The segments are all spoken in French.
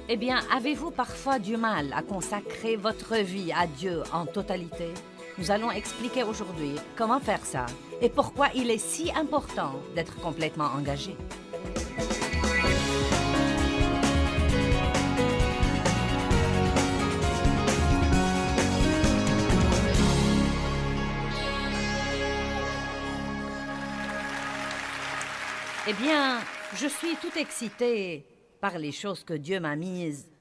Eh bien, avez-vous parfois du mal à consacrer votre vie à Dieu en totalité? Nous allons expliquer aujourd'hui comment faire ça et pourquoi il est si important d'être complètement engagé. Eh bien, je suis tout excitée par les choses que Dieu m'a mises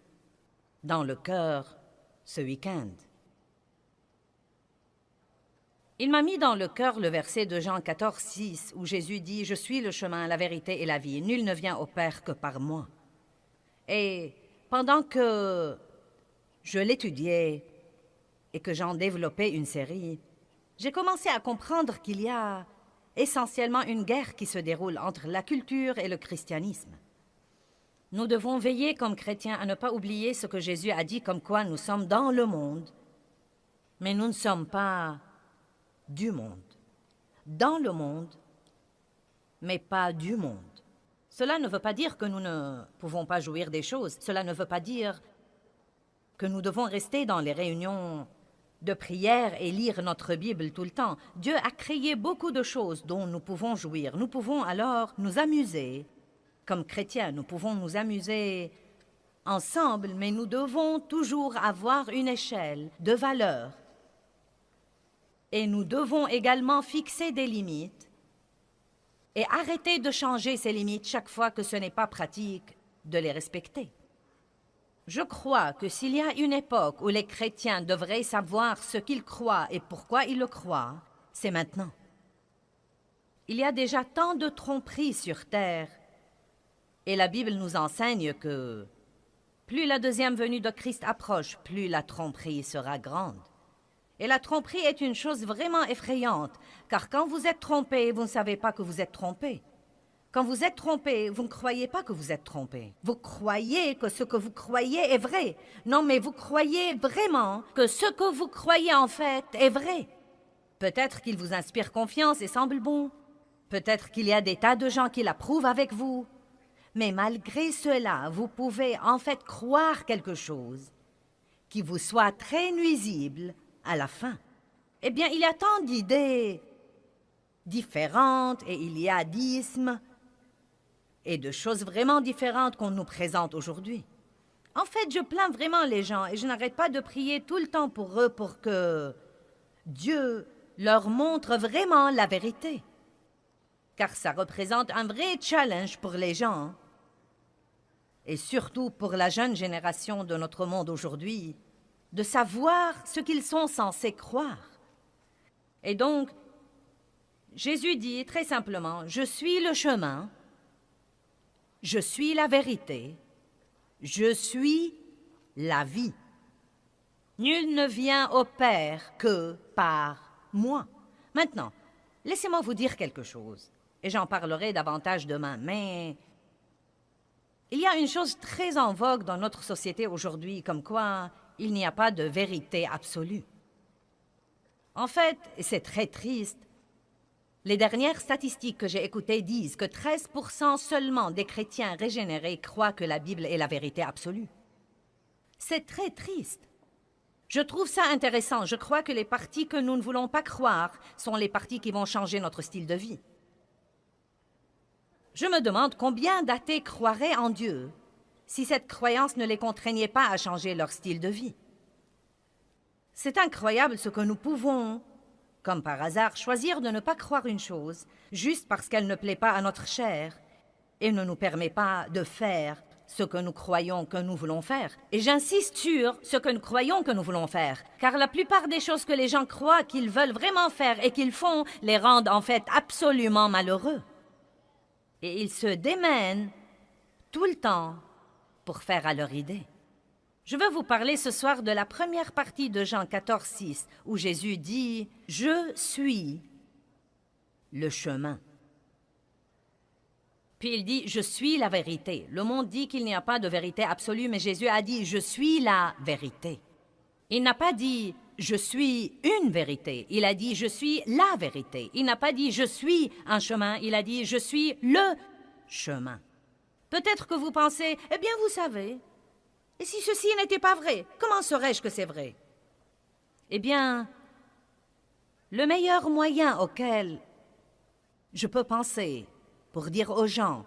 dans le cœur ce week-end. Il m'a mis dans le cœur le verset de Jean 14, 6, où Jésus dit « Je suis le chemin, la vérité et la vie. Nul ne vient au Père que par moi. » Et pendant que je l'étudiais et que j'en développais une série, j'ai commencé à comprendre qu'il y a essentiellement une guerre qui se déroule entre la culture et le christianisme. Nous devons veiller comme chrétiens à ne pas oublier ce que Jésus a dit comme quoi nous sommes dans le monde, mais nous ne sommes pas du monde. Dans le monde, mais pas du monde. Cela ne veut pas dire que nous ne pouvons pas jouir des choses. Cela ne veut pas dire que nous devons rester dans les réunions de prière et lire notre Bible tout le temps. Dieu a créé beaucoup de choses dont nous pouvons jouir. Nous pouvons alors nous amuser. Comme chrétiens, nous pouvons nous amuser ensemble, mais nous devons toujours avoir une échelle de valeurs. Et nous devons également fixer des limites et arrêter de changer ces limites chaque fois que ce n'est pas pratique de les respecter. Je crois que s'il y a une époque où les chrétiens devraient savoir ce qu'ils croient et pourquoi ils le croient, c'est maintenant. Il y a déjà tant de tromperies sur terre, et la Bible nous enseigne que plus la deuxième venue de Christ approche, plus la tromperie sera grande. Et la tromperie est une chose vraiment effrayante, car quand vous êtes trompé, vous ne savez pas que vous êtes trompé. Quand vous êtes trompé, vous ne croyez pas que vous êtes trompé. Vous croyez que ce que vous croyez est vrai. Non, mais vous croyez vraiment que ce que vous croyez en fait est vrai. Peut-être qu'il vous inspire confiance et semble bon. Peut-être qu'il y a des tas de gens qui l'approuvent avec vous. Mais malgré cela, vous pouvez en fait croire quelque chose qui vous soit très nuisible à la fin. Eh bien, il y a tant d'idées différentes et il y a d'ismes et de choses vraiment différentes qu'on nous présente aujourd'hui. En fait, je plains vraiment les gens et je n'arrête pas de prier tout le temps pour eux pour que Dieu leur montre vraiment la vérité. Car ça représente un vrai challenge pour les gens et surtout pour la jeune génération de notre monde aujourd'hui, de savoir ce qu'ils sont censés croire. Et donc, Jésus dit très simplement, « Je suis le chemin, je suis la vérité, je suis la vie. Nul ne vient au Père que par moi. » Maintenant, laissez-moi vous dire quelque chose, et j'en parlerai davantage demain, mais il y a une chose très en vogue dans notre société aujourd'hui, comme quoi il n'y a pas de vérité absolue. En fait, et c'est très triste, les dernières statistiques que j'ai écoutées disent que 13% seulement des chrétiens régénérés croient que la Bible est la vérité absolue. C'est très triste. Je trouve ça intéressant. Je crois que les parties que nous ne voulons pas croire sont les parties qui vont changer notre style de vie. Je me demande combien d'athées croiraient en Dieu si cette croyance ne les contraignait pas à changer leur style de vie. C'est incroyable ce que nous pouvons, comme par hasard, choisir de ne pas croire une chose juste parce qu'elle ne plaît pas à notre chair et ne nous permet pas de faire ce que nous croyons que nous voulons faire. Et j'insiste sur ce que nous croyons que nous voulons faire, car la plupart des choses que les gens croient qu'ils veulent vraiment faire et qu'ils font les rendent en fait absolument malheureux. Et ils se démènent tout le temps pour faire à leur idée. Je veux vous parler ce soir de la première partie de Jean 14, 6, où Jésus dit « Je suis le chemin ». Puis il dit « Je suis la vérité ». Le monde dit qu'il n'y a pas de vérité absolue, mais Jésus a dit « Je suis la vérité ». Il n'a pas dit « Je suis une vérité ». Il a dit « Je suis la vérité ». Il n'a pas dit « Je suis un chemin ». Il a dit « Je suis le chemin ». Peut-être que vous pensez « Eh bien, vous savez ». Et si ceci n'était pas vrai, comment saurais-je que c'est vrai? Eh bien, le meilleur moyen auquel je peux penser pour dire aux gens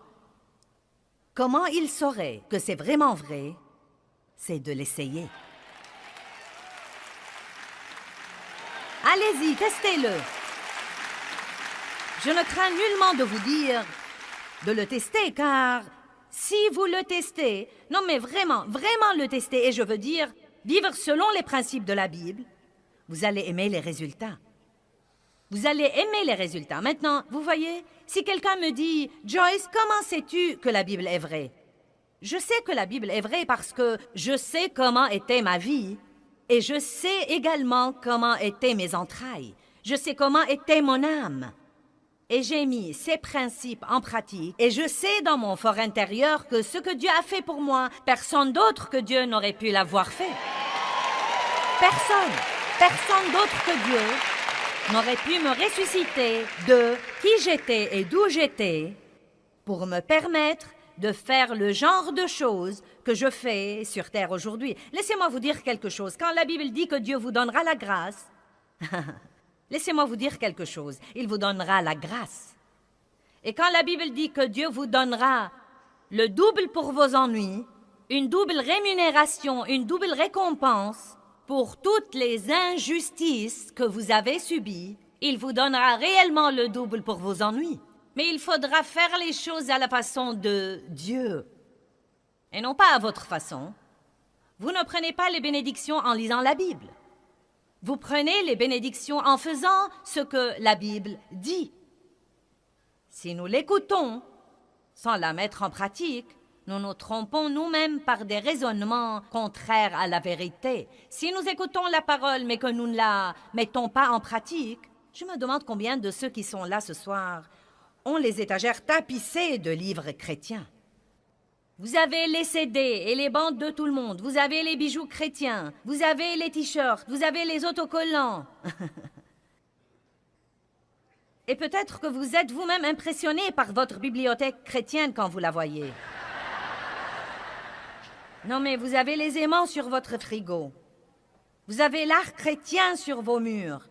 comment ils sauraient que c'est vraiment vrai, c'est de l'essayer. Allez-y, testez-le. Je ne crains nullement de vous dire de le tester, car si vous le testez, non mais vraiment, vraiment le tester, et je veux dire vivre selon les principes de la Bible, vous allez aimer les résultats. Vous allez aimer les résultats. Maintenant, vous voyez, si quelqu'un me dit « Joyce, comment sais-tu que la Bible est vraie? » Je sais que la Bible est vraie parce que je sais comment était ma vie et je sais également comment étaient mes entrailles. Je sais comment était mon âme. Et j'ai mis ces principes en pratique et je sais dans mon fort intérieur que ce que Dieu a fait pour moi, personne d'autre que Dieu n'aurait pu l'avoir fait. Personne d'autre que Dieu n'aurait pu me ressusciter de qui j'étais et d'où j'étais pour me permettre de faire le genre de choses que je fais sur terre aujourd'hui. Laissez-moi vous dire quelque chose. Quand la Bible dit que Dieu vous donnera la grâce, laissez-moi vous dire quelque chose. Il vous donnera la grâce. Et quand la Bible dit que Dieu vous donnera le double pour vos ennuis, une double rémunération, une double récompense pour toutes les injustices que vous avez subies, il vous donnera réellement le double pour vos ennuis. Mais il faudra faire les choses à la façon de Dieu, et non pas à votre façon. Vous ne prenez pas les bénédictions en lisant la Bible. Vous prenez les bénédictions en faisant ce que la Bible dit. Si nous l'écoutons sans la mettre en pratique, nous nous trompons nous-mêmes par des raisonnements contraires à la vérité. Si nous écoutons la parole mais que nous ne la mettons pas en pratique, je me demande combien de ceux qui sont là ce soir ont les étagères tapissées de livres chrétiens. Vous avez les CD et les bandes de tout le monde, vous avez les bijoux chrétiens, vous avez les t-shirts, vous avez les autocollants. Et peut-être que vous êtes vous-même impressionné par votre bibliothèque chrétienne quand vous la voyez. Non, mais vous avez les aimants sur votre frigo. Vous avez l'art chrétien sur vos murs.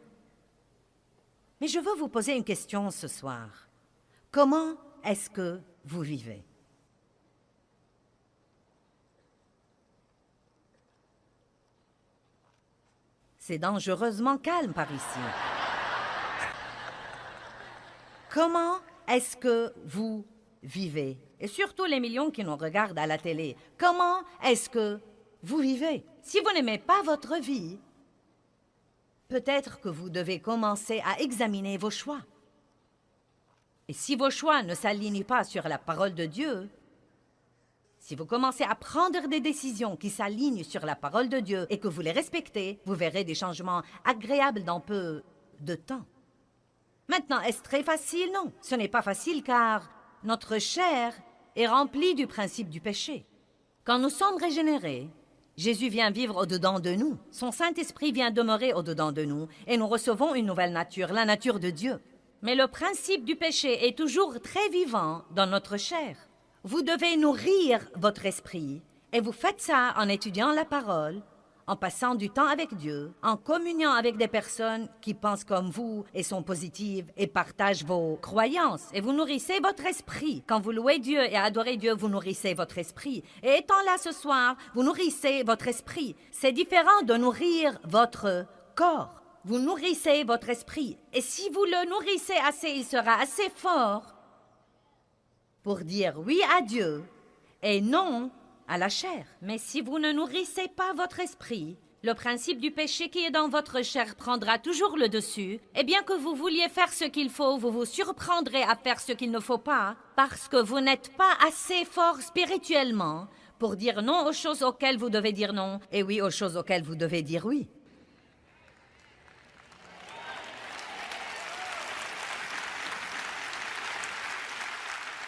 Mais je veux vous poser une question ce soir. Comment est-ce que vous vivez? C'est dangereusement calme par ici. Comment est-ce que vous vivez? Et surtout les millions qui nous regardent à la télé. Comment est-ce que vous vivez? Si vous n'aimez pas votre vie, peut-être que vous devez commencer à examiner vos choix. Et si vos choix ne s'alignent pas sur la parole de Dieu, si vous commencez à prendre des décisions qui s'alignent sur la parole de Dieu et que vous les respectez, vous verrez des changements agréables dans peu de temps. Maintenant, est-ce très facile? Non, ce n'est pas facile car notre chair est remplie du principe du péché. Quand nous sommes régénérés, Jésus vient vivre au-dedans de nous. Son Saint-Esprit vient demeurer au-dedans de nous et nous recevons une nouvelle nature, la nature de Dieu. Mais le principe du péché est toujours très vivant dans notre chair. Vous devez nourrir votre esprit et vous faites ça en étudiant la parole, en passant du temps avec Dieu, en communiant avec des personnes qui pensent comme vous et sont positives et partagent vos croyances. Et vous nourrissez votre esprit. Quand vous louez Dieu et adorez Dieu, vous nourrissez votre esprit. Et étant là ce soir, vous nourrissez votre esprit. C'est différent de nourrir votre corps. Vous nourrissez votre esprit. Et si vous le nourrissez assez, il sera assez fort pour dire oui à Dieu et non à la chair. Mais si vous ne nourrissez pas votre esprit, le principe du péché qui est dans votre chair prendra toujours le dessus. Et bien que vous vouliez faire ce qu'il faut, vous vous surprendrez à faire ce qu'il ne faut pas, parce que vous n'êtes pas assez fort spirituellement pour dire non aux choses auxquelles vous devez dire non, et oui aux choses auxquelles vous devez dire oui.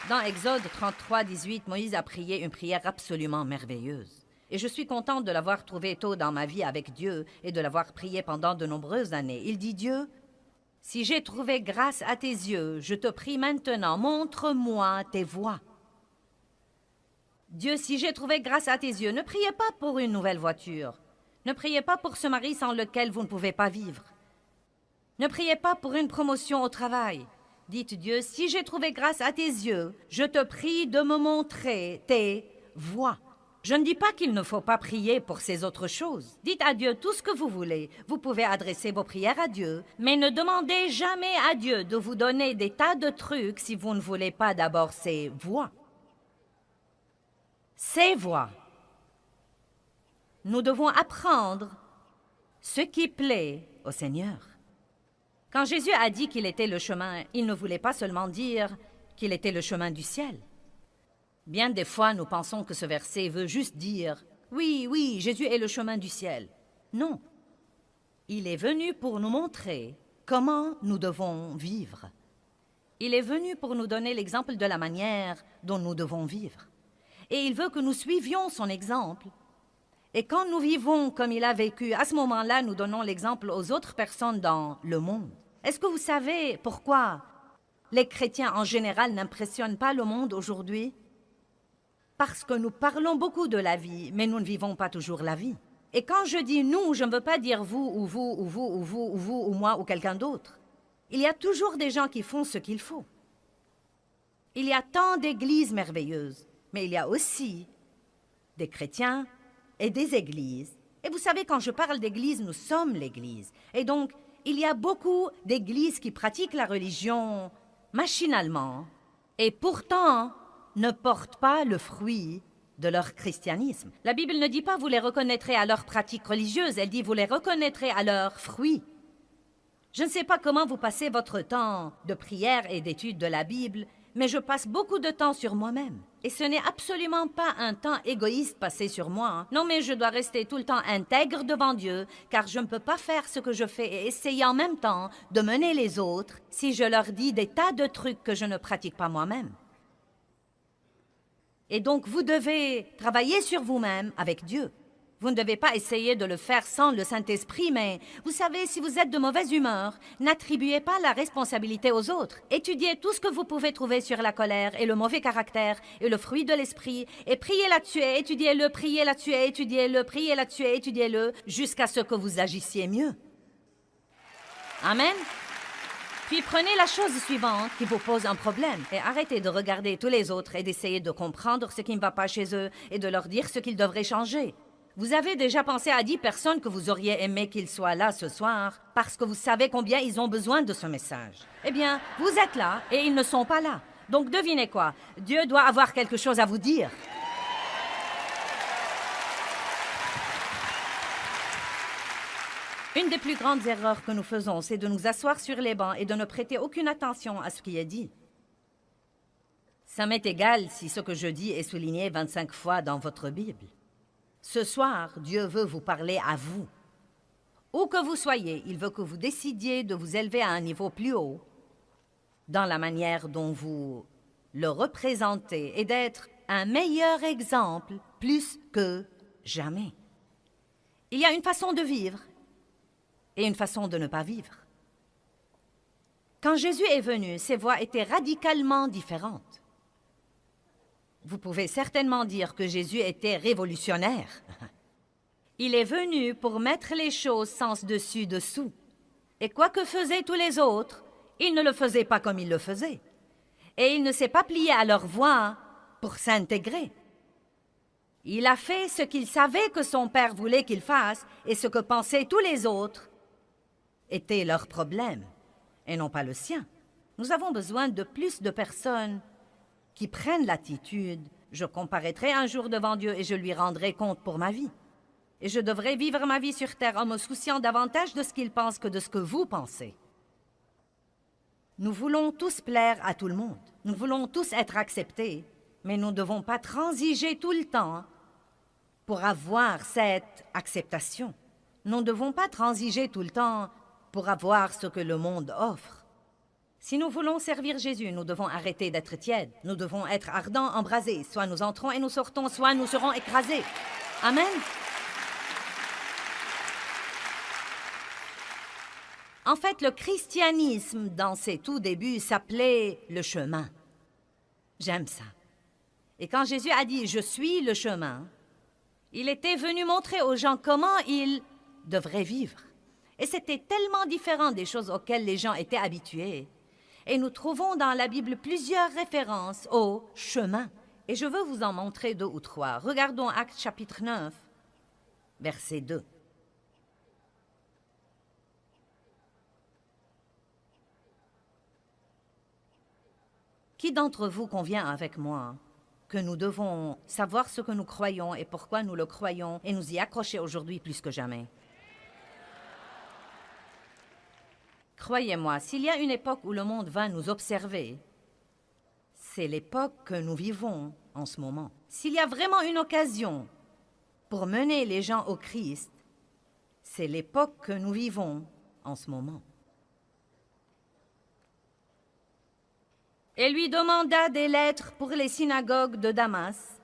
Dans Exode 33, 18, Moïse a prié une prière absolument merveilleuse. Et je suis contente de l'avoir trouvée tôt dans ma vie avec Dieu et de l'avoir priée pendant de nombreuses années. Il dit, Dieu, si j'ai trouvé grâce à tes yeux, je te prie maintenant, montre-moi tes voies. Dieu, si j'ai trouvé grâce à tes yeux, ne priez pas pour une nouvelle voiture. Ne priez pas pour ce mari sans lequel vous ne pouvez pas vivre. Ne priez pas pour une promotion au travail. Dites Dieu, si j'ai trouvé grâce à tes yeux, je te prie de me montrer tes voies. Je ne dis pas qu'il ne faut pas prier pour ces autres choses. Dites à Dieu tout ce que vous voulez. Vous pouvez adresser vos prières à Dieu, mais ne demandez jamais à Dieu de vous donner des tas de trucs si vous ne voulez pas d'abord ses voies. Ses voies. Nous devons apprendre ce qui plaît au Seigneur. Quand Jésus a dit qu'il était le chemin, il ne voulait pas seulement dire qu'il était le chemin du ciel. Bien des fois, nous pensons que ce verset veut juste dire « Oui, oui, Jésus est le chemin du ciel ». Non. Il est venu pour nous montrer comment nous devons vivre. Il est venu pour nous donner l'exemple de la manière dont nous devons vivre. Et il veut que nous suivions son exemple. Et quand nous vivons comme il a vécu, à ce moment-là, nous donnons l'exemple aux autres personnes dans le monde. Est-ce que vous savez pourquoi les chrétiens en général n'impressionnent pas le monde aujourd'hui? Parce que nous parlons beaucoup de la vie, mais nous ne vivons pas toujours la vie. Et quand je dis nous, je ne veux pas dire vous, ou vous, ou vous, ou vous, ou vous, ou moi, ou quelqu'un d'autre. Il y a toujours des gens qui font ce qu'il faut. Il y a tant d'églises merveilleuses, mais il y a aussi des chrétiens et des églises. Et vous savez, quand je parle d'église, nous sommes l'église. Et donc, il y a beaucoup d'églises qui pratiquent la religion machinalement, et pourtant ne portent pas le fruit de leur christianisme. La Bible ne dit pas « vous les reconnaîtrez à leurs pratiques religieuses », elle dit « vous les reconnaîtrez à leurs fruits ». Je ne sais pas comment vous passez votre temps de prière et d'étude de la Bible, mais je passe beaucoup de temps sur moi-même. Et ce n'est absolument pas un temps égoïste passé sur moi. Non, mais je dois rester tout le temps intègre devant Dieu, car je ne peux pas faire ce que je fais et essayer en même temps de mener les autres si je leur dis des tas de trucs que je ne pratique pas moi-même. Et donc, vous devez travailler sur vous-même avec Dieu. Vous ne devez pas essayer de le faire sans le Saint-Esprit, mais vous savez, si vous êtes de mauvaise humeur, n'attribuez pas la responsabilité aux autres. Étudiez tout ce que vous pouvez trouver sur la colère et le mauvais caractère et le fruit de l'esprit, et priez là-dessus et étudiez-le, priez là-dessus et étudiez-le, priez là-dessus et étudiez-le, jusqu'à ce que vous agissiez mieux. Amen. Puis prenez la chose suivante qui vous pose un problème et arrêtez de regarder tous les autres et d'essayer de comprendre ce qui ne va pas chez eux et de leur dire ce qu'ils devraient changer. Vous avez déjà pensé à 10 personnes que vous auriez aimé qu'ils soient là ce soir parce que vous savez combien ils ont besoin de ce message. Eh bien, vous êtes là et ils ne sont pas là. Donc devinez quoi? Dieu doit avoir quelque chose à vous dire. Une des plus grandes erreurs que nous faisons, c'est de nous asseoir sur les bancs et de ne prêter aucune attention à ce qui est dit. Ça m'est égal si ce que je dis est souligné 25 fois dans votre Bible. Ce soir, Dieu veut vous parler à vous. Où que vous soyez, il veut que vous décidiez de vous élever à un niveau plus haut dans la manière dont vous le représentez et d'être un meilleur exemple plus que jamais. Il y a une façon de vivre et une façon de ne pas vivre. Quand Jésus est venu, ses voies étaient radicalement différentes. Vous pouvez certainement dire que Jésus était révolutionnaire. Il est venu pour mettre les choses sens dessus dessous. Et quoi que faisaient tous les autres, il ne le faisait pas comme il le faisait. Et il ne s'est pas plié à leur voie pour s'intégrer. Il a fait ce qu'il savait que son Père voulait qu'il fasse et ce que pensaient tous les autres était leur problème et non pas le sien. Nous avons besoin de plus de personnes qui prennent l'attitude « Je comparaîtrai un jour devant Dieu et je lui rendrai compte pour ma vie. Et je devrais vivre ma vie sur terre en me souciant davantage de ce qu'il pense que de ce que vous pensez. » Nous voulons tous plaire à tout le monde. Nous voulons tous être acceptés, mais nous ne devons pas transiger tout le temps pour avoir cette acceptation. Nous ne devons pas transiger tout le temps pour avoir ce que le monde offre. Si nous voulons servir Jésus, nous devons arrêter d'être tièdes. Nous devons être ardents, embrasés. Soit nous entrons et nous sortons, soit nous serons écrasés. Amen. En fait, le christianisme, dans ses tout débuts, s'appelait le chemin. J'aime ça. Et quand Jésus a dit « Je suis le chemin », il était venu montrer aux gens comment ils devraient vivre. Et c'était tellement différent des choses auxquelles les gens étaient habitués. Et nous trouvons dans la Bible plusieurs références au chemin. Et je veux vous en montrer 2 ou 3. Regardons Actes chapitre 9, verset 2. Qui d'entre vous convient avec moi que nous devons savoir ce que nous croyons et pourquoi nous le croyons et nous y accrocher aujourd'hui plus que jamais? Croyez-moi, s'il y a une époque où le monde va nous observer, c'est l'époque que nous vivons en ce moment. S'il y a vraiment une occasion pour mener les gens au Christ, c'est l'époque que nous vivons en ce moment. Et lui demanda des lettres pour les synagogues de Damas,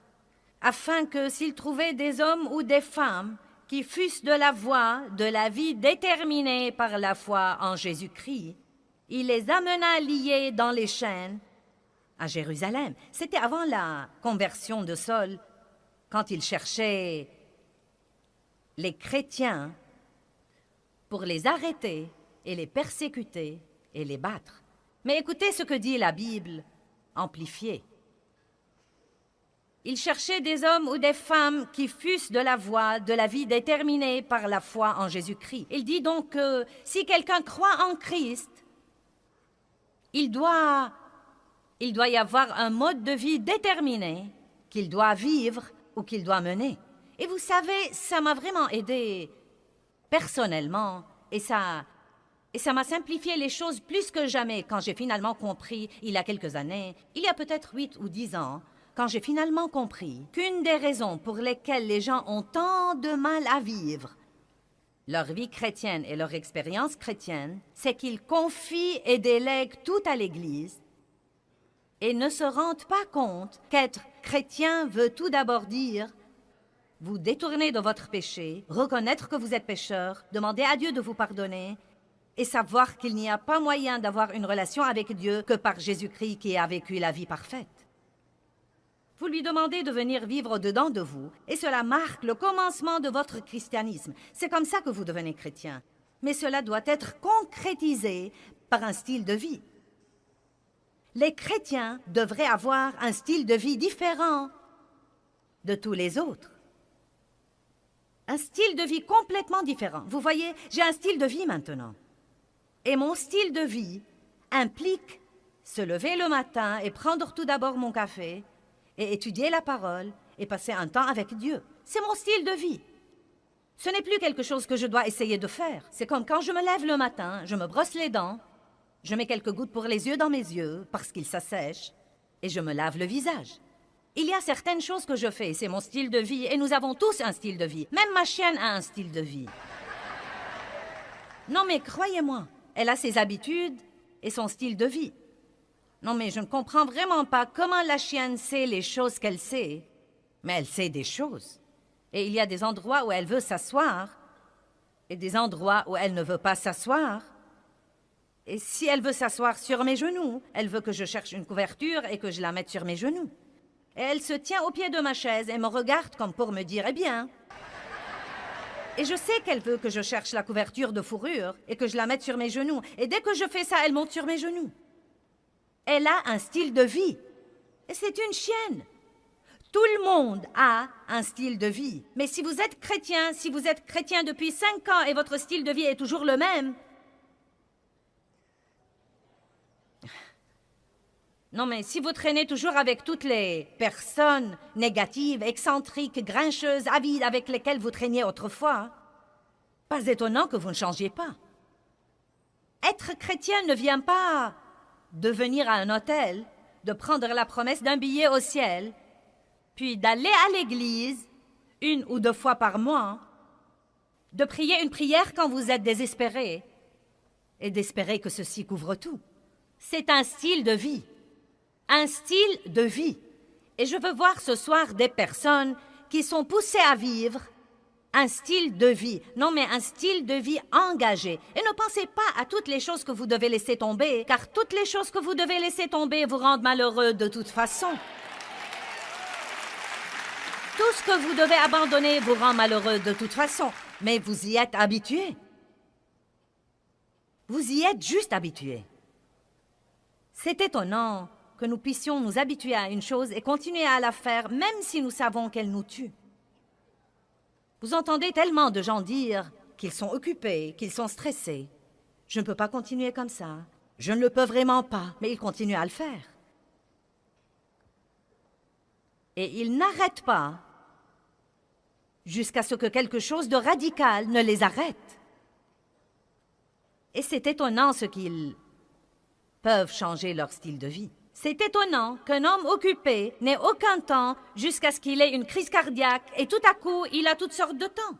afin que s'il trouvait des hommes ou des femmes qui fussent de la voie de la vie déterminée par la foi en Jésus-Christ, il les amena liés dans les chaînes à Jérusalem. C'était avant la conversion de Saul, quand il cherchait les chrétiens pour les arrêter et les persécuter et les battre. Mais écoutez ce que dit la Bible amplifiée. Il cherchait des hommes ou des femmes qui fussent de la voie de la vie déterminée par la foi en Jésus-Christ. Il dit donc que si quelqu'un croit en Christ, il doit y avoir un mode de vie déterminé qu'il doit vivre ou qu'il doit mener. Et vous savez, ça m'a vraiment aidé personnellement et ça m'a simplifié les choses plus que jamais quand j'ai finalement compris, il y a quelques années, il y a peut-être 8 ou 10 ans, quand j'ai finalement compris qu'une des raisons pour lesquelles les gens ont tant de mal à vivre leur vie chrétienne et leur expérience chrétienne, c'est qu'ils confient et délèguent tout à l'Église et ne se rendent pas compte qu'être chrétien veut tout d'abord dire vous détourner de votre péché, reconnaître que vous êtes pécheur, demander à Dieu de vous pardonner et savoir qu'il n'y a pas moyen d'avoir une relation avec Dieu que par Jésus-Christ qui a vécu la vie parfaite. Vous lui demandez de venir vivre au-dedans de vous, et cela marque le commencement de votre christianisme. C'est comme ça que vous devenez chrétien. Mais cela doit être concrétisé par un style de vie. Les chrétiens devraient avoir un style de vie différent de tous les autres. Un style de vie complètement différent. Vous voyez, j'ai un style de vie maintenant. Et mon style de vie implique se lever le matin et prendre tout d'abord mon café et étudier la parole et passer un temps avec Dieu. C'est mon style de vie. Ce n'est plus quelque chose que je dois essayer de faire. C'est comme quand je me lève le matin, je me brosse les dents, je mets quelques gouttes pour les yeux dans mes yeux parce qu'ils s'assèchent et je me lave le visage. Il y a certaines choses que je fais, c'est mon style de vie et nous avons tous un style de vie. Même ma chienne a un style de vie. Non mais croyez-moi, elle a ses habitudes et son style de vie. Non, mais je ne comprends vraiment pas comment la chienne sait les choses qu'elle sait. Mais elle sait des choses. Et il y a des endroits où elle veut s'asseoir et des endroits où elle ne veut pas s'asseoir. Et si elle veut s'asseoir sur mes genoux, elle veut que je cherche une couverture et que je la mette sur mes genoux. Et elle se tient au pied de ma chaise et me regarde comme pour me dire « Eh bien !» Et je sais qu'elle veut que je cherche la couverture de fourrure et que je la mette sur mes genoux. Et dès que je fais ça, elle monte sur mes genoux. Elle a un style de vie. Et c'est une chienne. Tout le monde a un style de vie. Mais si vous êtes chrétien depuis 5 ans et votre style de vie est toujours le même... Non, mais si vous traînez toujours avec toutes les personnes négatives, excentriques, grincheuses, avides avec lesquelles vous traîniez autrefois, pas étonnant que vous ne changiez pas. Être chrétien ne vient pas de venir à un hôtel, de prendre la promesse d'un billet au ciel, puis d'aller à l'église 1 ou 2 fois par mois, de prier une prière quand vous êtes désespéré et d'espérer que ceci couvre tout. C'est un style de vie. Un style de vie. Et je veux voir ce soir des personnes qui sont poussées à vivre un style de vie. Non, mais un style de vie engagé. Et ne pensez pas à toutes les choses que vous devez laisser tomber, car toutes les choses que vous devez laisser tomber vous rendent malheureux de toute façon. Tout ce que vous devez abandonner vous rend malheureux de toute façon, mais vous y êtes habitué. Vous y êtes juste habitué. C'est étonnant que nous puissions nous habituer à une chose et continuer à la faire, même si nous savons qu'elle nous tue. Vous entendez tellement de gens dire qu'ils sont occupés, qu'ils sont stressés. Je ne peux pas continuer comme ça. Je ne le peux vraiment pas, mais ils continuent à le faire. Et ils n'arrêtent pas jusqu'à ce que quelque chose de radical ne les arrête. Et c'est étonnant ce qu'ils peuvent changer leur style de vie. C'est étonnant qu'un homme occupé n'ait aucun temps jusqu'à ce qu'il ait une crise cardiaque et tout à coup, il a toutes sortes de temps.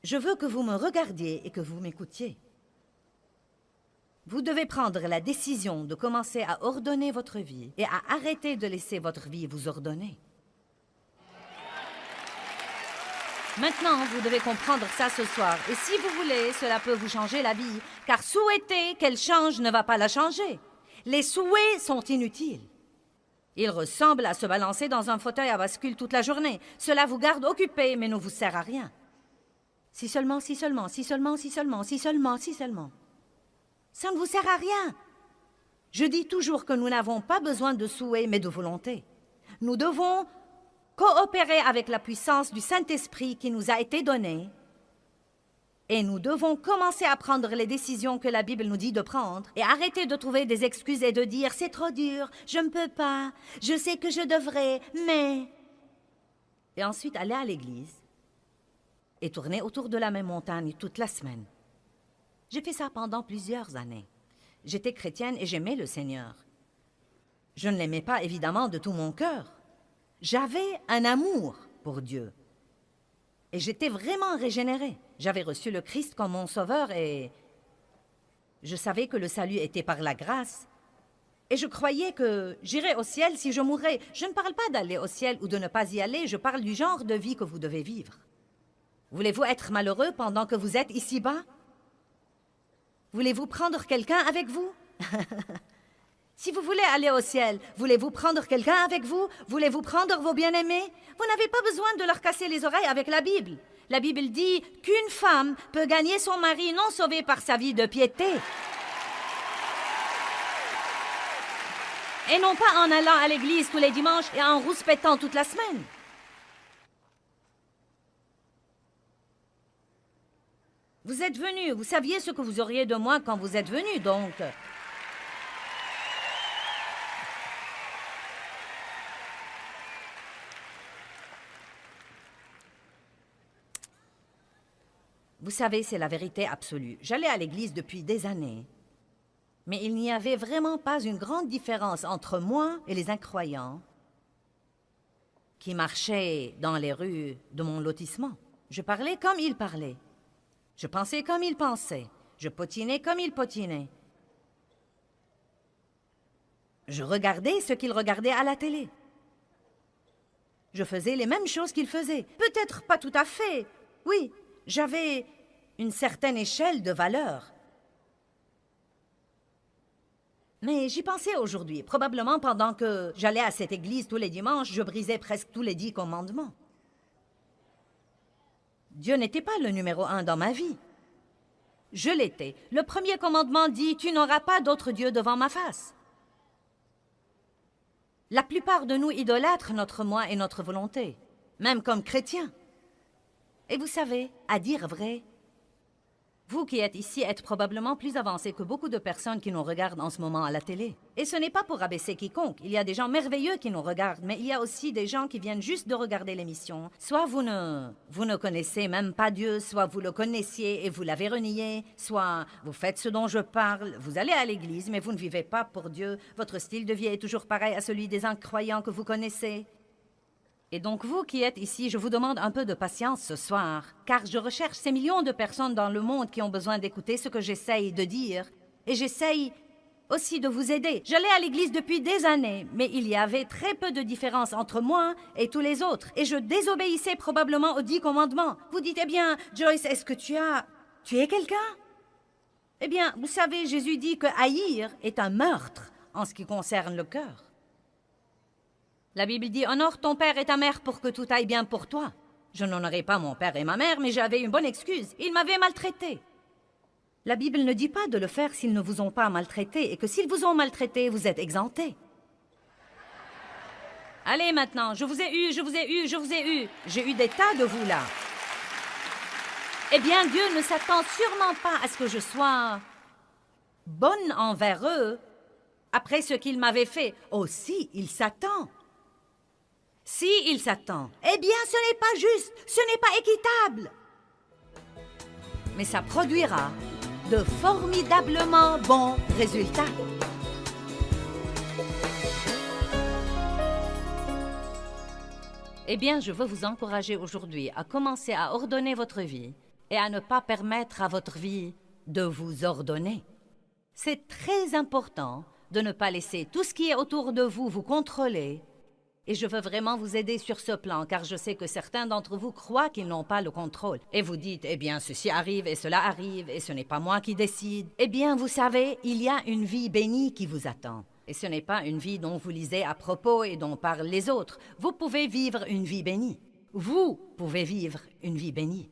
Je veux que vous me regardiez et que vous m'écoutiez. Vous devez prendre la décision de commencer à ordonner votre vie et à arrêter de laisser votre vie vous ordonner. Maintenant, vous devez comprendre ça ce soir. Et si vous voulez, cela peut vous changer la vie. Car souhaiter qu'elle change ne va pas la changer. Les souhaits sont inutiles. Ils ressemblent à se balancer dans un fauteuil à bascule toute la journée. Cela vous garde occupé, mais ne vous sert à rien. Si seulement, si seulement, si seulement, si seulement, si seulement, si seulement. Ça ne vous sert à rien. Je dis toujours que nous n'avons pas besoin de souhaits, mais de volonté. Nous devons coopérer avec la puissance du Saint-Esprit qui nous a été donnée. Et nous devons commencer à prendre les décisions que la Bible nous dit de prendre et arrêter de trouver des excuses et de dire « c'est trop dur, je ne peux pas, je sais que je devrais, mais… » Et ensuite aller à l'église et tourner autour de la même montagne toute la semaine. J'ai fait ça pendant plusieurs années. J'étais chrétienne et j'aimais le Seigneur. Je ne l'aimais pas évidemment de tout mon cœur. J'avais un amour pour Dieu. Et j'étais vraiment régénérée. J'avais reçu le Christ comme mon sauveur et je savais que le salut était par la grâce. Et je croyais que j'irais au ciel si je mourrais. Je ne parle pas d'aller au ciel ou de ne pas y aller, je parle du genre de vie que vous devez vivre. Voulez-vous être malheureux pendant que vous êtes ici-bas? Voulez-vous prendre quelqu'un avec vous? Si vous voulez aller au ciel, voulez-vous prendre quelqu'un avec vous? Voulez-vous prendre vos bien-aimés? Vous n'avez pas besoin de leur casser les oreilles avec la Bible. La Bible dit qu'une femme peut gagner son mari non sauvé par sa vie de piété. Et non pas en allant à l'église tous les dimanches et en rouspétant toute la semaine. Vous êtes venu, vous saviez ce que vous auriez de moi quand vous êtes venu, donc… Vous savez, c'est la vérité absolue. J'allais à l'église depuis des années, mais il n'y avait vraiment pas une grande différence entre moi et les incroyants qui marchaient dans les rues de mon lotissement. Je parlais comme ils parlaient. Je pensais comme ils pensaient. Je potinais comme ils potinaient. Je regardais ce qu'ils regardaient à la télé. Je faisais les mêmes choses qu'ils faisaient. Peut-être pas tout à fait. Oui, j'avais une certaine échelle de valeur. Mais j'y pensais aujourd'hui. Probablement pendant que j'allais à cette église tous les dimanches, je brisais presque tous les 10 commandements. Dieu n'était pas le numéro 1 dans ma vie. Je l'étais. Le premier commandement dit « Tu n'auras pas d'autre Dieu devant ma face ». La plupart de nous idolâtrent notre moi et notre volonté, même comme chrétiens. Et vous savez, à dire vrai, vous qui êtes ici êtes probablement plus avancés que beaucoup de personnes qui nous regardent en ce moment à la télé. Et ce n'est pas pour abaisser quiconque. Il y a des gens merveilleux qui nous regardent, mais il y a aussi des gens qui viennent juste de regarder l'émission. Soit vous ne connaissez même pas Dieu, soit vous le connaissiez et vous l'avez renié, soit vous faites ce dont je parle, vous allez à l'église, mais vous ne vivez pas pour Dieu. Votre style de vie est toujours pareil à celui des incroyants que vous connaissez. Et donc vous qui êtes ici, je vous demande un peu de patience ce soir, car je recherche ces millions de personnes dans le monde qui ont besoin d'écouter ce que j'essaye de dire, et j'essaye aussi de vous aider. J'allais à l'église depuis des années, mais il y avait très peu de différence entre moi et tous les autres, et je désobéissais probablement aux 10 commandements. Vous dites, eh bien, Joyce, est-ce que tu es quelqu'un? Eh bien, vous savez, Jésus dit que haïr est un meurtre en ce qui concerne le cœur. La Bible dit « Honore ton père et ta mère pour que tout aille bien pour toi ». Je n'honorais pas mon père et ma mère, mais j'avais une bonne excuse. Ils m'avaient maltraité. La Bible ne dit pas de le faire s'ils ne vous ont pas maltraité et que s'ils vous ont maltraité, vous êtes exempté. Allez maintenant, je vous ai eu, je vous ai eu, je vous ai eu. J'ai eu des tas de vous là. Eh bien, Dieu ne s'attend sûrement pas à ce que je sois bonne envers eux après ce qu'ils m'avaient fait. Oh si, il s'attend. Si il s'attend, eh bien ce n'est pas juste, ce n'est pas équitable. Mais ça produira de formidablement bons résultats. Eh bien, je veux vous encourager aujourd'hui à commencer à ordonner votre vie et à ne pas permettre à votre vie de vous ordonner. C'est très important de ne pas laisser tout ce qui est autour de vous vous contrôler. Et je veux vraiment vous aider sur ce plan, car je sais que certains d'entre vous croient qu'ils n'ont pas le contrôle. Et vous dites, eh bien, ceci arrive et cela arrive, et ce n'est pas moi qui décide. Eh bien, vous savez, il y a une vie bénie qui vous attend. Et ce n'est pas une vie dont vous lisez à propos et dont parlent les autres. Vous pouvez vivre une vie bénie. Vous pouvez vivre une vie bénie.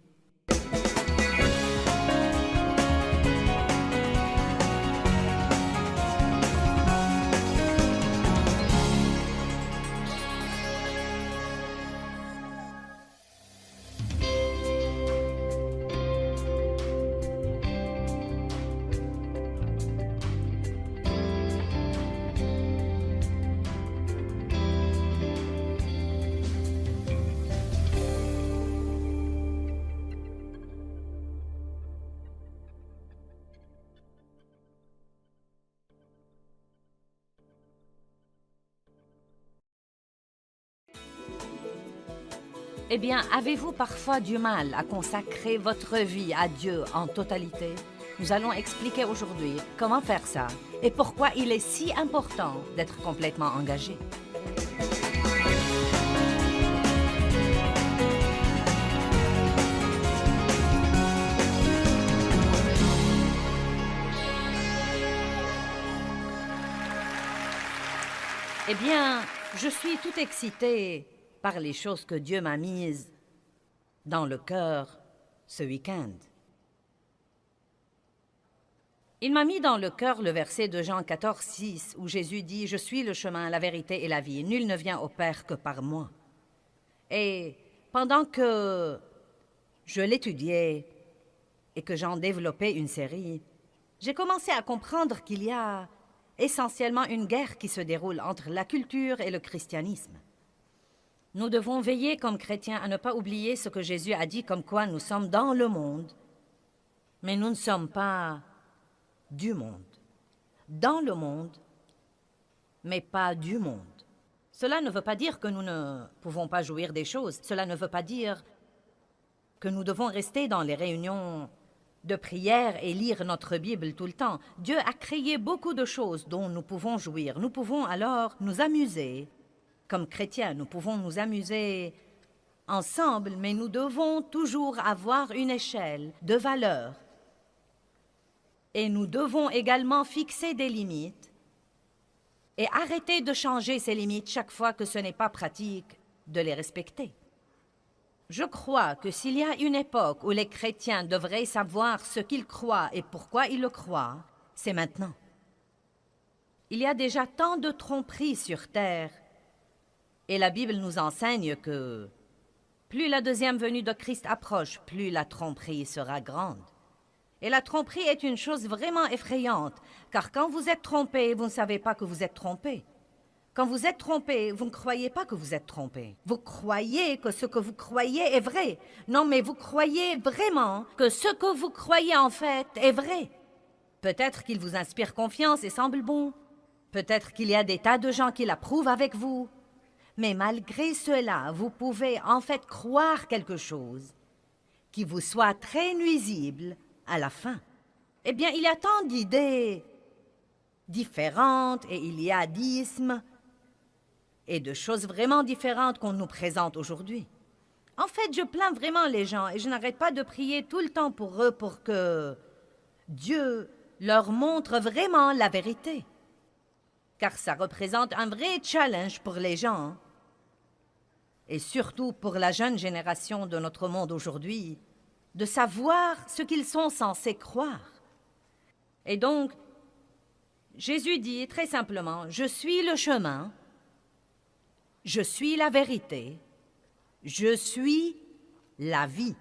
Eh bien, avez-vous parfois du mal à consacrer votre vie à Dieu en totalité? Nous allons expliquer aujourd'hui comment faire ça et pourquoi il est si important d'être complètement engagé. Eh bien, je suis tout excitée par les choses que Dieu m'a mises dans le cœur ce week-end. Il m'a mis dans le cœur le verset de Jean 14, 6, où Jésus dit « Je suis le chemin, la vérité et la vie. Nul ne vient au Père que par moi. » Et pendant que je l'étudiais et que j'en développais une série, j'ai commencé à comprendre qu'il y a essentiellement une guerre qui se déroule entre la culture et le christianisme. Nous devons veiller comme chrétiens à ne pas oublier ce que Jésus a dit comme quoi nous sommes dans le monde, mais nous ne sommes pas du monde. Dans le monde, mais pas du monde. Cela ne veut pas dire que nous ne pouvons pas jouir des choses. Cela ne veut pas dire que nous devons rester dans les réunions de prière et lire notre Bible tout le temps. Dieu a créé beaucoup de choses dont nous pouvons jouir. Nous pouvons alors nous amuser. Comme chrétiens, nous pouvons nous amuser ensemble, mais nous devons toujours avoir une échelle de valeurs. Et nous devons également fixer des limites et arrêter de changer ces limites chaque fois que ce n'est pas pratique de les respecter. Je crois que s'il y a une époque où les chrétiens devraient savoir ce qu'ils croient et pourquoi ils le croient, c'est maintenant. Il y a déjà tant de tromperies sur terre. Et la Bible nous enseigne que plus la deuxième venue de Christ approche, plus la tromperie sera grande. Et la tromperie est une chose vraiment effrayante, car quand vous êtes trompé, vous ne savez pas que vous êtes trompé. Quand vous êtes trompé, vous ne croyez pas que vous êtes trompé. Vous croyez que ce que vous croyez est vrai. Non, mais vous croyez vraiment que ce que vous croyez en fait est vrai. Peut-être qu'il vous inspire confiance et semble bon. Peut-être qu'il y a des tas de gens qui l'approuvent avec vous. Mais malgré cela, vous pouvez en fait croire quelque chose qui vous soit très nuisible à la fin. Eh bien, il y a tant d'idées différentes et il y a d'ismes et de choses vraiment différentes qu'on nous présente aujourd'hui. En fait, je plains vraiment les gens et je n'arrête pas de prier tout le temps pour eux pour que Dieu leur montre vraiment la vérité. Car ça représente un vrai challenge pour les gens. et surtout pour la jeune génération de notre monde aujourd'hui, de savoir ce qu'ils sont censés croire. Et donc, Jésus dit très simplement, « Je suis le chemin, je suis la vérité, je suis la vie.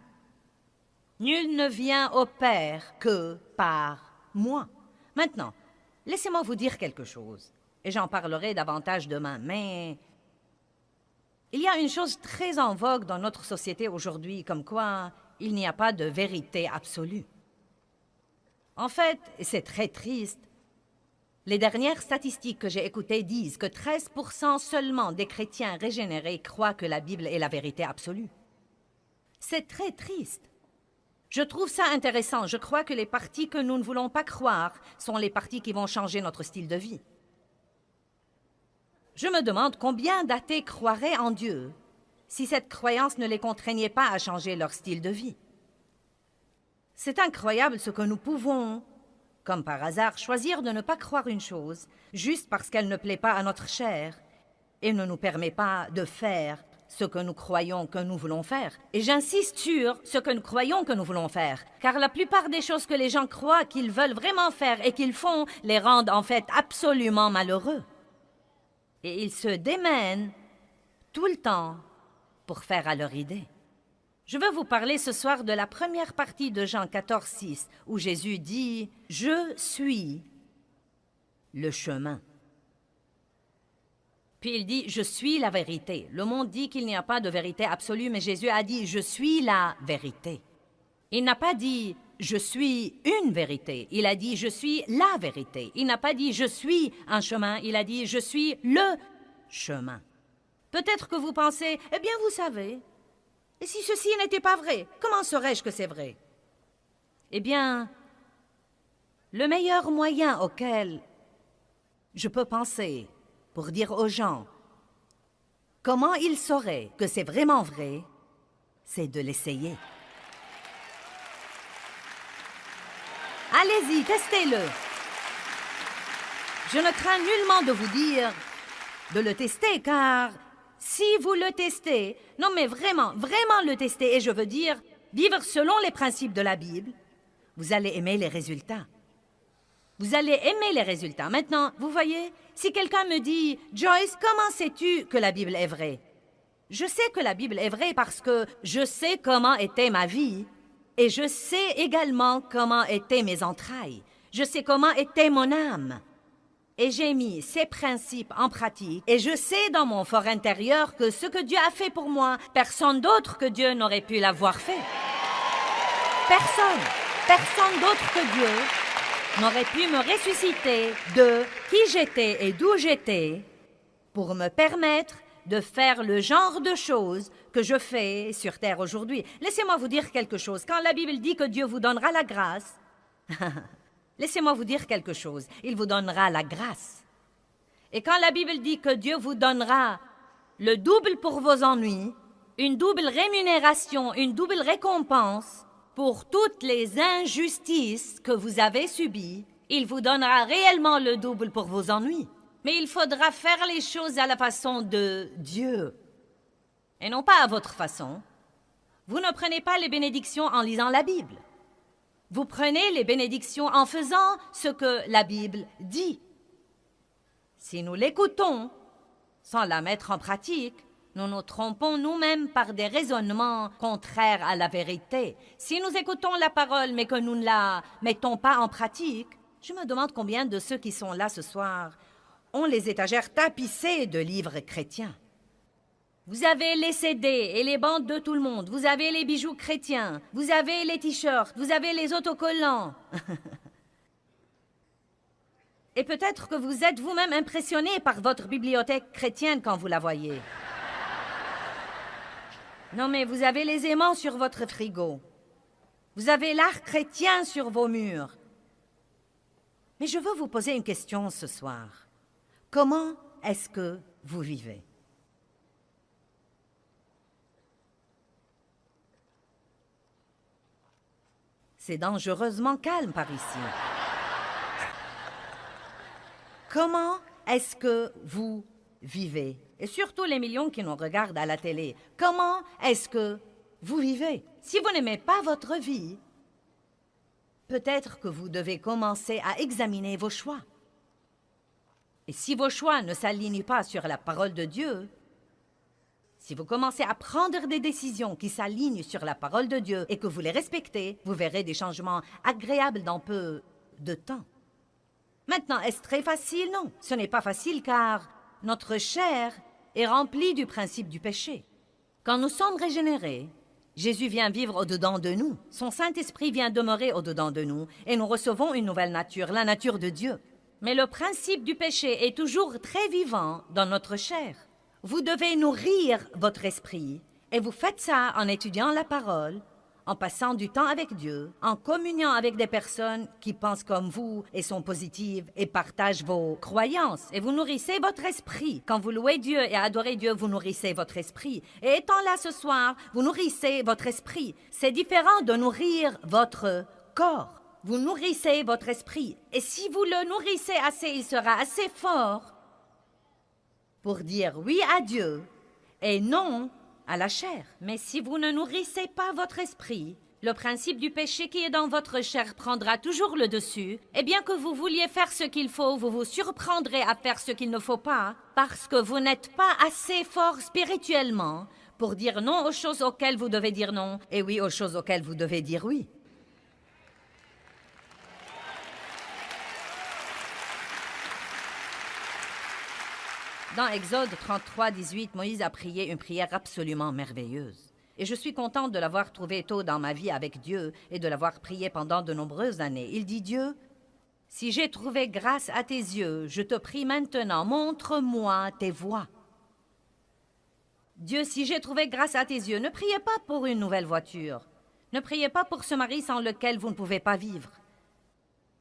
Nul ne vient au Père que par moi. » Maintenant, laissez-moi vous dire quelque chose, et j'en parlerai davantage demain, mais il y a une chose très en vogue dans notre société aujourd'hui, comme quoi il n'y a pas de vérité absolue. En fait, et c'est très triste, les dernières statistiques que j'ai écoutées disent que 13% seulement des chrétiens régénérés croient que la Bible est la vérité absolue. C'est très triste. Je trouve ça intéressant. Je crois que les parties que nous ne voulons pas croire sont les parties qui vont changer notre style de vie. Je me demande combien d'athées croiraient en Dieu si cette croyance ne les contraignait pas à changer leur style de vie. C'est incroyable ce que nous pouvons, comme par hasard, choisir de ne pas croire une chose juste parce qu'elle ne plaît pas à notre chair et ne nous permet pas de faire ce que nous croyons que nous voulons faire. Et j'insiste sur ce que nous croyons que nous voulons faire, car la plupart des choses que les gens croient qu'ils veulent vraiment faire et qu'ils font les rendent en fait absolument malheureux. Et ils se démènent tout le temps pour faire à leur idée. Je veux vous parler ce soir de la première partie de Jean 14,6, où Jésus dit « Je suis le chemin ». Puis il dit « Je suis la vérité ». Le monde dit qu'il n'y a pas de vérité absolue, mais Jésus a dit « Je suis la vérité ». Il n'a pas dit « Je suis une vérité ». Il a dit « Je suis la vérité ». Il n'a pas dit « Je suis un chemin ». Il a dit « Je suis le chemin ». Peut-être que vous pensez « Eh bien, vous savez, et si ceci n'était pas vrai, comment saurais-je que c'est vrai ?» Eh bien, le meilleur moyen auquel je peux penser pour dire aux gens comment ils sauraient que c'est vraiment vrai, c'est de l'essayer. Allez-y, testez-le. Je ne crains nullement de vous dire de le tester, car si vous le testez, non mais vraiment, vraiment le tester, et je veux dire vivre selon les principes de la Bible, vous allez aimer les résultats. Vous allez aimer les résultats. Maintenant, vous voyez, si quelqu'un me dit « Joyce, comment sais-tu que la Bible est vraie ?» Je sais que la Bible est vraie parce que je sais comment était ma vie et je sais également comment étaient mes entrailles. Je sais comment était mon âme. Et j'ai mis ces principes en pratique et je sais dans mon fort intérieur que ce que Dieu a fait pour moi, personne d'autre que Dieu n'aurait pu l'avoir fait. Personne d'autre que Dieu n'aurait pu me ressusciter de qui j'étais et d'où j'étais pour me permettre de faire le genre de choses que je fais sur terre aujourd'hui. Laissez-moi vous dire quelque chose. Quand la Bible dit que Dieu vous donnera la grâce, laissez-moi vous dire quelque chose. Il vous donnera la grâce. Et quand la Bible dit que Dieu vous donnera le double pour vos ennuis, une double rémunération, une double récompense, pour toutes les injustices que vous avez subies, il vous donnera réellement le double pour vos ennuis. Mais il faudra faire les choses à la façon de Dieu, et non pas à votre façon. Vous ne prenez pas les bénédictions en lisant la Bible. Vous prenez les bénédictions en faisant ce que la Bible dit. Si nous l'écoutons sans la mettre en pratique, nous nous trompons nous-mêmes par des raisonnements contraires à la vérité. Si nous écoutons la parole, mais que nous ne la mettons pas en pratique, je me demande combien de ceux qui sont là ce soir ont les étagères tapissées de livres chrétiens. Vous avez les CD et les bandes de tout le monde, vous avez les bijoux chrétiens, vous avez les t-shirts, vous avez les autocollants. Et peut-être que vous êtes vous-même impressionné par votre bibliothèque chrétienne quand vous la voyez. Non, mais vous avez les aimants sur votre frigo. Vous avez l'art chrétien sur vos murs. Mais je veux vous poser une question ce soir. Comment est-ce que vous vivez? C'est dangereusement calme par ici. Comment est-ce que vous vivez et surtout les millions qui nous regardent à la télé, comment est-ce que vous vivez? Si vous n'aimez pas votre vie, peut-être que vous devez commencer à examiner vos choix. Et si vos choix ne s'alignent pas sur la parole de Dieu, si vous commencez à prendre des décisions qui s'alignent sur la parole de Dieu et que vous les respectez, vous verrez des changements agréables dans peu de temps. Maintenant, est-ce très facile? Non, ce n'est pas facile car notre chair est remplie du principe du péché. Quand nous sommes régénérés, Jésus vient vivre au-dedans de nous. Son Saint-Esprit vient demeurer au-dedans de nous et nous recevons une nouvelle nature, la nature de Dieu. Mais le principe du péché est toujours très vivant dans notre chair. Vous devez nourrir votre esprit et vous faites ça en étudiant la parole, en passant du temps avec Dieu, en communiant avec des personnes qui pensent comme vous et sont positives et partagent vos croyances. Et vous nourrissez votre esprit. Quand vous louez Dieu et adorez Dieu, vous nourrissez votre esprit. Et étant là ce soir, vous nourrissez votre esprit. C'est différent de nourrir votre corps. Vous nourrissez votre esprit. Et si vous le nourrissez assez, il sera assez fort pour dire oui à Dieu et non à la chair. Mais si vous ne nourrissez pas votre esprit, le principe du péché qui est dans votre chair prendra toujours le dessus. Et bien que vous vouliez faire ce qu'il faut, vous vous surprendrez à faire ce qu'il ne faut pas parce que vous n'êtes pas assez fort spirituellement pour dire non aux choses auxquelles vous devez dire non et oui aux choses auxquelles vous devez dire oui. Dans Exode 33, 18, Moïse a prié une prière absolument merveilleuse. Et je suis contente de l'avoir trouvée tôt dans ma vie avec Dieu et de l'avoir priée pendant de nombreuses années. Il dit, Dieu, si j'ai trouvé grâce à tes yeux, je te prie maintenant, montre-moi tes voies. Dieu, si j'ai trouvé grâce à tes yeux, ne priez pas pour une nouvelle voiture. Ne priez pas pour ce mari sans lequel vous ne pouvez pas vivre.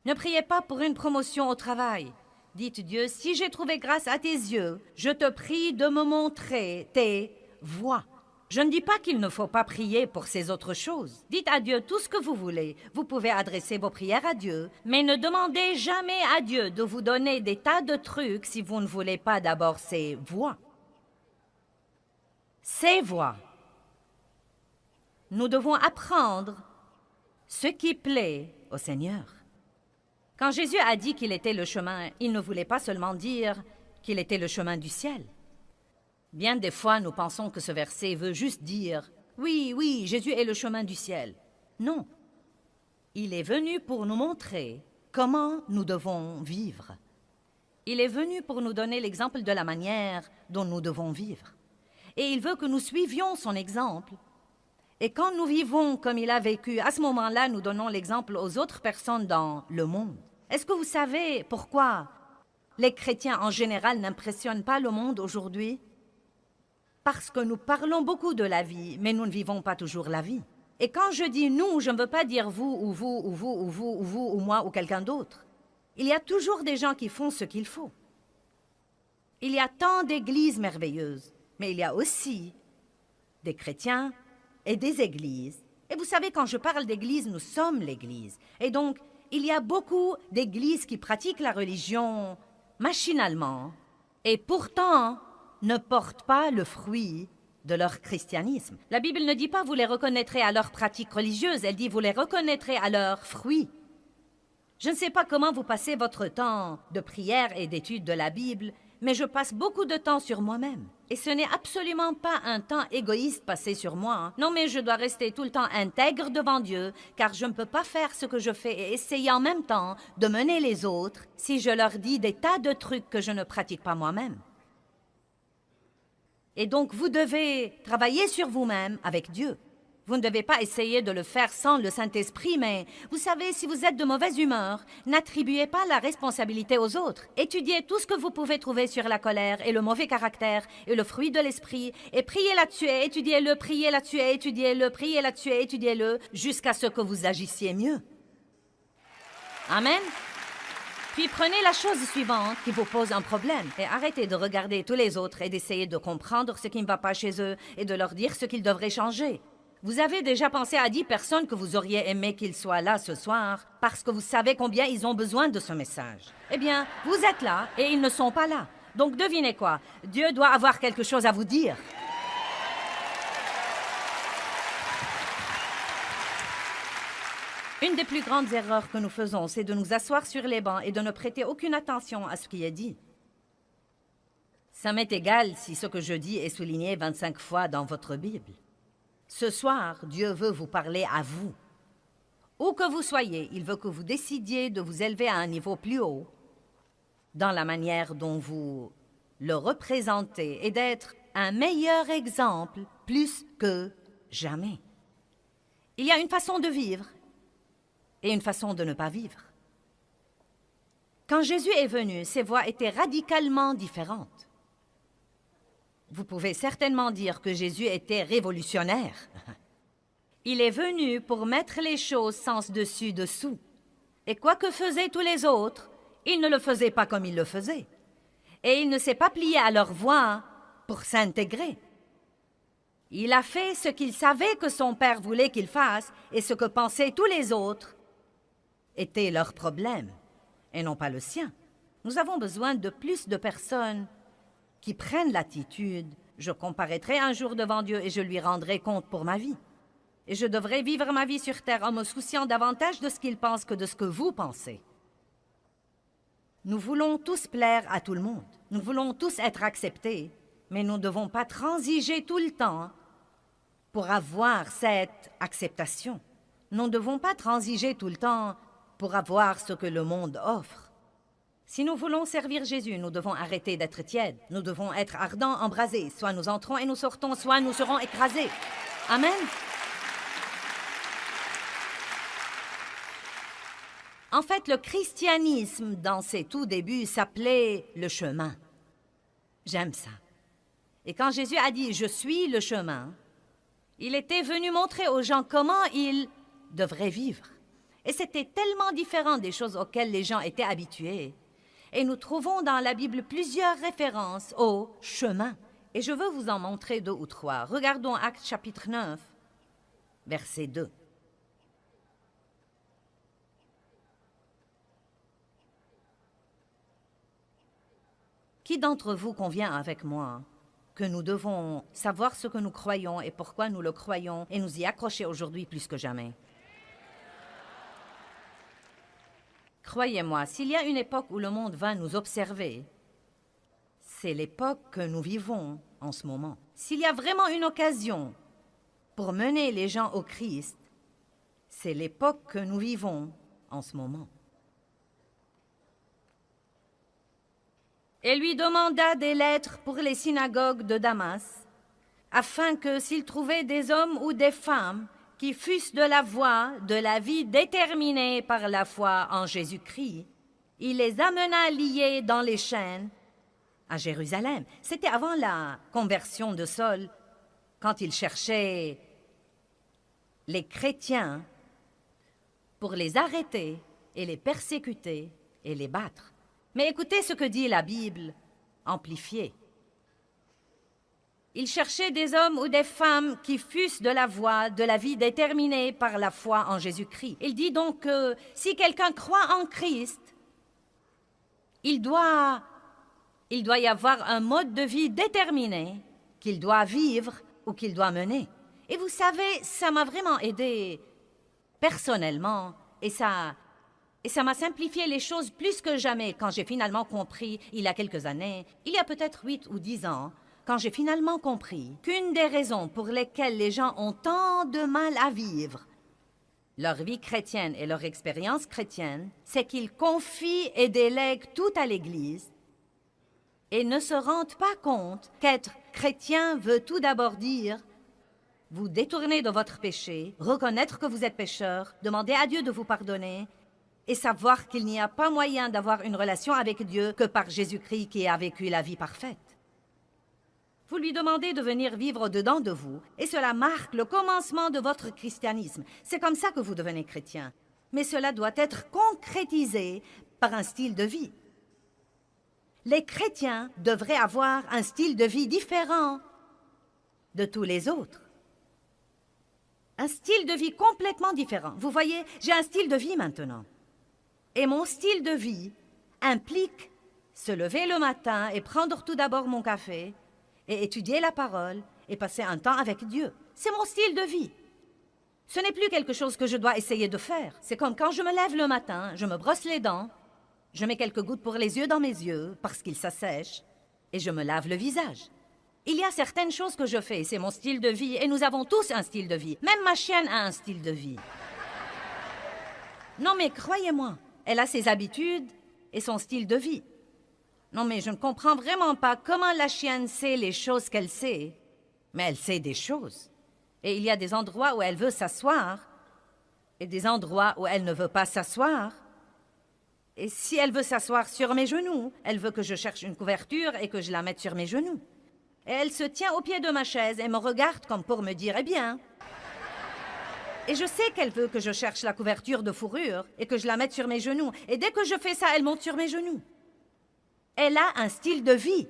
Ne priez pas pour une promotion au travail. Dites Dieu, si j'ai trouvé grâce à tes yeux, je te prie de me montrer tes voies. Je ne dis pas qu'il ne faut pas prier pour ces autres choses. Dites à Dieu tout ce que vous voulez. Vous pouvez adresser vos prières à Dieu, mais ne demandez jamais à Dieu de vous donner des tas de trucs si vous ne voulez pas d'abord ses voies. Ses voies. Nous devons apprendre ce qui plaît au Seigneur. Quand Jésus a dit qu'il était le chemin, il ne voulait pas seulement dire qu'il était le chemin du ciel. Bien des fois, nous pensons que ce verset veut juste dire « Oui, oui, Jésus est le chemin du ciel ». Non. Il est venu pour nous montrer comment nous devons vivre. Il est venu pour nous donner l'exemple de la manière dont nous devons vivre. Et il veut que nous suivions son exemple. Et quand nous vivons comme il a vécu, à ce moment-là, nous donnons l'exemple aux autres personnes dans le monde. Est-ce que vous savez pourquoi les chrétiens en général n'impressionnent pas le monde aujourd'hui? Parce que nous parlons beaucoup de la vie, mais nous ne vivons pas toujours la vie. Et quand je dis nous, je ne veux pas dire vous, ou vous, ou vous, ou vous, ou vous, ou moi, ou quelqu'un d'autre. Il y a toujours des gens qui font ce qu'il faut. Il y a tant d'églises merveilleuses, mais il y a aussi des chrétiens et des églises. Et vous savez, quand je parle d'église, nous sommes l'église. Et donc, il y a beaucoup d'églises qui pratiquent la religion machinalement et pourtant ne portent pas le fruit de leur christianisme. La Bible ne dit pas « vous les reconnaîtrez à leurs pratiques religieuses », elle dit « vous les reconnaîtrez à leurs fruits ». Je ne sais pas comment vous passez votre temps de prière et d'étude de la Bible, mais je passe beaucoup de temps sur moi-même. Et ce n'est absolument pas un temps égoïste passé sur moi. Non, mais je dois rester tout le temps intègre devant Dieu, car je ne peux pas faire ce que je fais et essayer en même temps de mener les autres si je leur dis des tas de trucs que je ne pratique pas moi-même. Et donc, vous devez travailler sur vous-même avec Dieu. Vous ne devez pas essayer de le faire sans le Saint-Esprit, mais vous savez, si vous êtes de mauvaise humeur, n'attribuez pas la responsabilité aux autres. Étudiez tout ce que vous pouvez trouver sur la colère et le mauvais caractère et le fruit de l'esprit, et priez là-dessus et étudiez-le, priez là-dessus et étudiez-le, priez là-dessus et étudiez-le, jusqu'à ce que vous agissiez mieux. Amen. Puis prenez la chose suivante qui vous pose un problème et arrêtez de regarder tous les autres et d'essayer de comprendre ce qui ne va pas chez eux et de leur dire ce qu'ils devraient changer. Vous avez déjà pensé à 10 personnes que vous auriez aimé qu'ils soient là ce soir parce que vous savez combien ils ont besoin de ce message. Eh bien, vous êtes là et ils ne sont pas là. Donc devinez quoi? Dieu doit avoir quelque chose à vous dire. Une des plus grandes erreurs que nous faisons, c'est de nous asseoir sur les bancs et de ne prêter aucune attention à ce qui est dit. Ça m'est égal si ce que je dis est souligné 25 fois dans votre Bible. Ce soir, Dieu veut vous parler à vous. Où que vous soyez, il veut que vous décidiez de vous élever à un niveau plus haut dans la manière dont vous le représentez et d'être un meilleur exemple plus que jamais. Il y a une façon de vivre et une façon de ne pas vivre. Quand Jésus est venu, ses voies étaient radicalement différentes. Vous pouvez certainement dire que Jésus était révolutionnaire. Il est venu pour mettre les choses sens dessus dessous. Et quoi que faisaient tous les autres, il ne le faisait pas comme il le faisait. Et il ne s'est pas plié à leur voie pour s'intégrer. Il a fait ce qu'il savait que son Père voulait qu'il fasse, et ce que pensaient tous les autres était leur problème, et non pas le sien. Nous avons besoin de plus de personnes qui prennent l'attitude « Je comparaîtrai un jour devant Dieu et je lui rendrai compte pour ma vie. Et je devrais vivre ma vie sur terre en me souciant davantage de ce qu'il pense que de ce que vous pensez. » Nous voulons tous plaire à tout le monde. Nous voulons tous être acceptés, mais nous ne devons pas transiger tout le temps pour avoir cette acceptation. Nous ne devons pas transiger tout le temps pour avoir ce que le monde offre. Si nous voulons servir Jésus, nous devons arrêter d'être tièdes. Nous devons être ardents, embrasés. Soit nous entrons et nous sortons, soit nous serons écrasés. Amen. En fait, le christianisme, dans ses tout débuts, s'appelait le chemin. J'aime ça. Et quand Jésus a dit « Je suis le chemin », il était venu montrer aux gens comment ils devraient vivre. Et c'était tellement différent des choses auxquelles les gens étaient habitués. Et nous trouvons dans la Bible plusieurs références au chemin. Et je veux vous en montrer 2 ou 3. Regardons Actes chapitre 9, verset 2. Qui d'entre vous convient avec moi que nous devons savoir ce que nous croyons et pourquoi nous le croyons et nous y accrocher aujourd'hui plus que jamais? Croyez-moi, s'il y a une époque où le monde va nous observer, c'est l'époque que nous vivons en ce moment. S'il y a vraiment une occasion pour mener les gens au Christ, c'est l'époque que nous vivons en ce moment. Et lui demanda des lettres pour les synagogues de Damas, afin que s'il trouvait des hommes ou des femmes qui fussent de la voie de la vie déterminée par la foi en Jésus-Christ, il les amena liés dans les chaînes à Jérusalem. C'était avant la conversion de Saul, quand il cherchait les chrétiens pour les arrêter et les persécuter et les battre. Mais écoutez ce que dit la Bible amplifiée. Il cherchait des hommes ou des femmes qui fussent de la voie de la vie déterminée par la foi en Jésus-Christ. Il dit donc que si quelqu'un croit en Christ, il doit y avoir un mode de vie déterminé qu'il doit vivre ou qu'il doit mener. Et vous savez, ça m'a vraiment aidé personnellement et ça m'a simplifié les choses plus que jamais quand j'ai finalement compris, il y a quelques années, il y a peut-être 8 ou 10 ans, quand j'ai finalement compris qu'une des raisons pour lesquelles les gens ont tant de mal à vivre leur vie chrétienne et leur expérience chrétienne, c'est qu'ils confient et délèguent tout à l'Église et ne se rendent pas compte qu'être chrétien veut tout d'abord dire vous détourner de votre péché, reconnaître que vous êtes pécheur, demander à Dieu de vous pardonner et savoir qu'il n'y a pas moyen d'avoir une relation avec Dieu que par Jésus-Christ qui a vécu la vie parfaite. Vous lui demandez de venir vivre au-dedans de vous, et cela marque le commencement de votre christianisme. C'est comme ça que vous devenez chrétien. Mais cela doit être concrétisé par un style de vie. Les chrétiens devraient avoir un style de vie différent de tous les autres. Un style de vie complètement différent. Vous voyez, j'ai un style de vie maintenant. Et mon style de vie implique Se lever le matin et prendre tout d'abord mon café et étudier la parole et passer un temps avec Dieu. C'est mon style de vie. Ce n'est plus quelque chose que je dois essayer de faire. C'est comme quand je me lève le matin, je me brosse les dents, je mets quelques gouttes pour les yeux dans mes yeux parce qu'ils s'assèchent et je me lave le visage. Il y a certaines choses que je fais, c'est mon style de vie et nous avons tous un style de vie. Même ma chienne a un style de vie. Non mais croyez-moi, elle a ses habitudes et son style de vie. Non mais je ne comprends vraiment pas comment la chienne sait les choses qu'elle sait, mais elle sait des choses. Et il y a des endroits où elle veut s'asseoir et des endroits où elle ne veut pas s'asseoir. Et si elle veut s'asseoir sur mes genoux, elle veut que je cherche une couverture et que je la mette sur mes genoux. Et elle se tient au pied de ma chaise et me regarde comme pour me dire « Eh bien ». Et je sais qu'elle veut que je cherche la couverture de fourrure et que je la mette sur mes genoux. Et dès que je fais ça, elle monte sur mes genoux. Elle a un style de vie.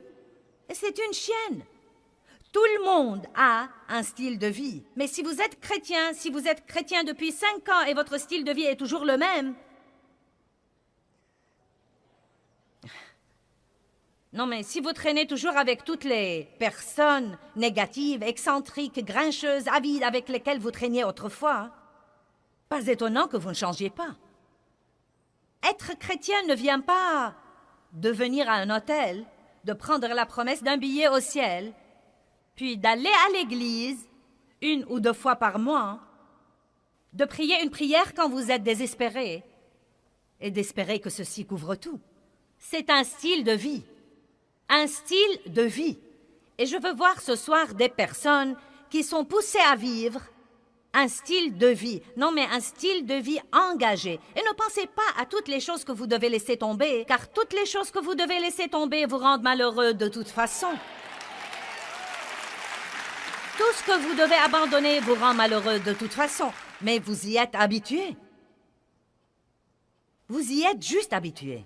Et c'est une chienne. Tout le monde a un style de vie. Mais si vous êtes chrétien depuis 5 ans et votre style de vie est toujours le même... Non, mais si vous traînez toujours avec toutes les personnes négatives, excentriques, grincheuses, avides avec lesquelles vous traîniez autrefois, pas étonnant que vous ne changiez pas. Être chrétien ne vient pas de venir à un hôtel, de prendre la promesse d'un billet au ciel, puis d'aller à l'église 1 ou 2 fois par mois, de prier une prière quand vous êtes désespéré et d'espérer que ceci couvre tout. C'est un style de vie. Un style de vie. Et je veux voir ce soir des personnes qui sont poussées à vivre un style de vie. Non, mais un style de vie engagé. Et ne pensez pas à toutes les choses que vous devez laisser tomber, car toutes les choses que vous devez laisser tomber vous rendent malheureux de toute façon. Tout ce que vous devez abandonner vous rend malheureux de toute façon. Mais vous y êtes habitué. Vous y êtes juste habitué.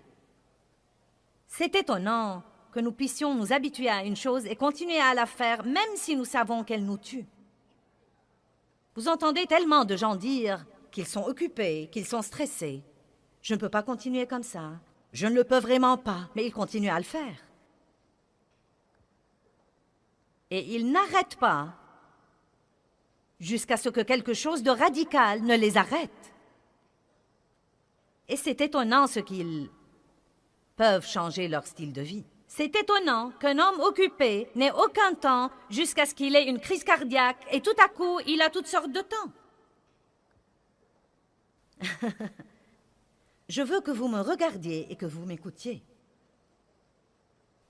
C'est étonnant que nous puissions nous habituer à une chose et continuer à la faire, même si nous savons qu'elle nous tue. Vous entendez tellement de gens dire qu'ils sont occupés, qu'ils sont stressés. Je ne peux pas continuer comme ça. Je ne le peux vraiment pas, mais ils continuent à le faire. Et ils n'arrêtent pas jusqu'à ce que quelque chose de radical ne les arrête. Et c'est étonnant ce qu'ils peuvent changer leur style de vie. C'est étonnant qu'un homme occupé n'ait aucun temps jusqu'à ce qu'il ait une crise cardiaque et tout à coup, il a toutes sortes de temps. Je veux que vous me regardiez et que vous m'écoutiez.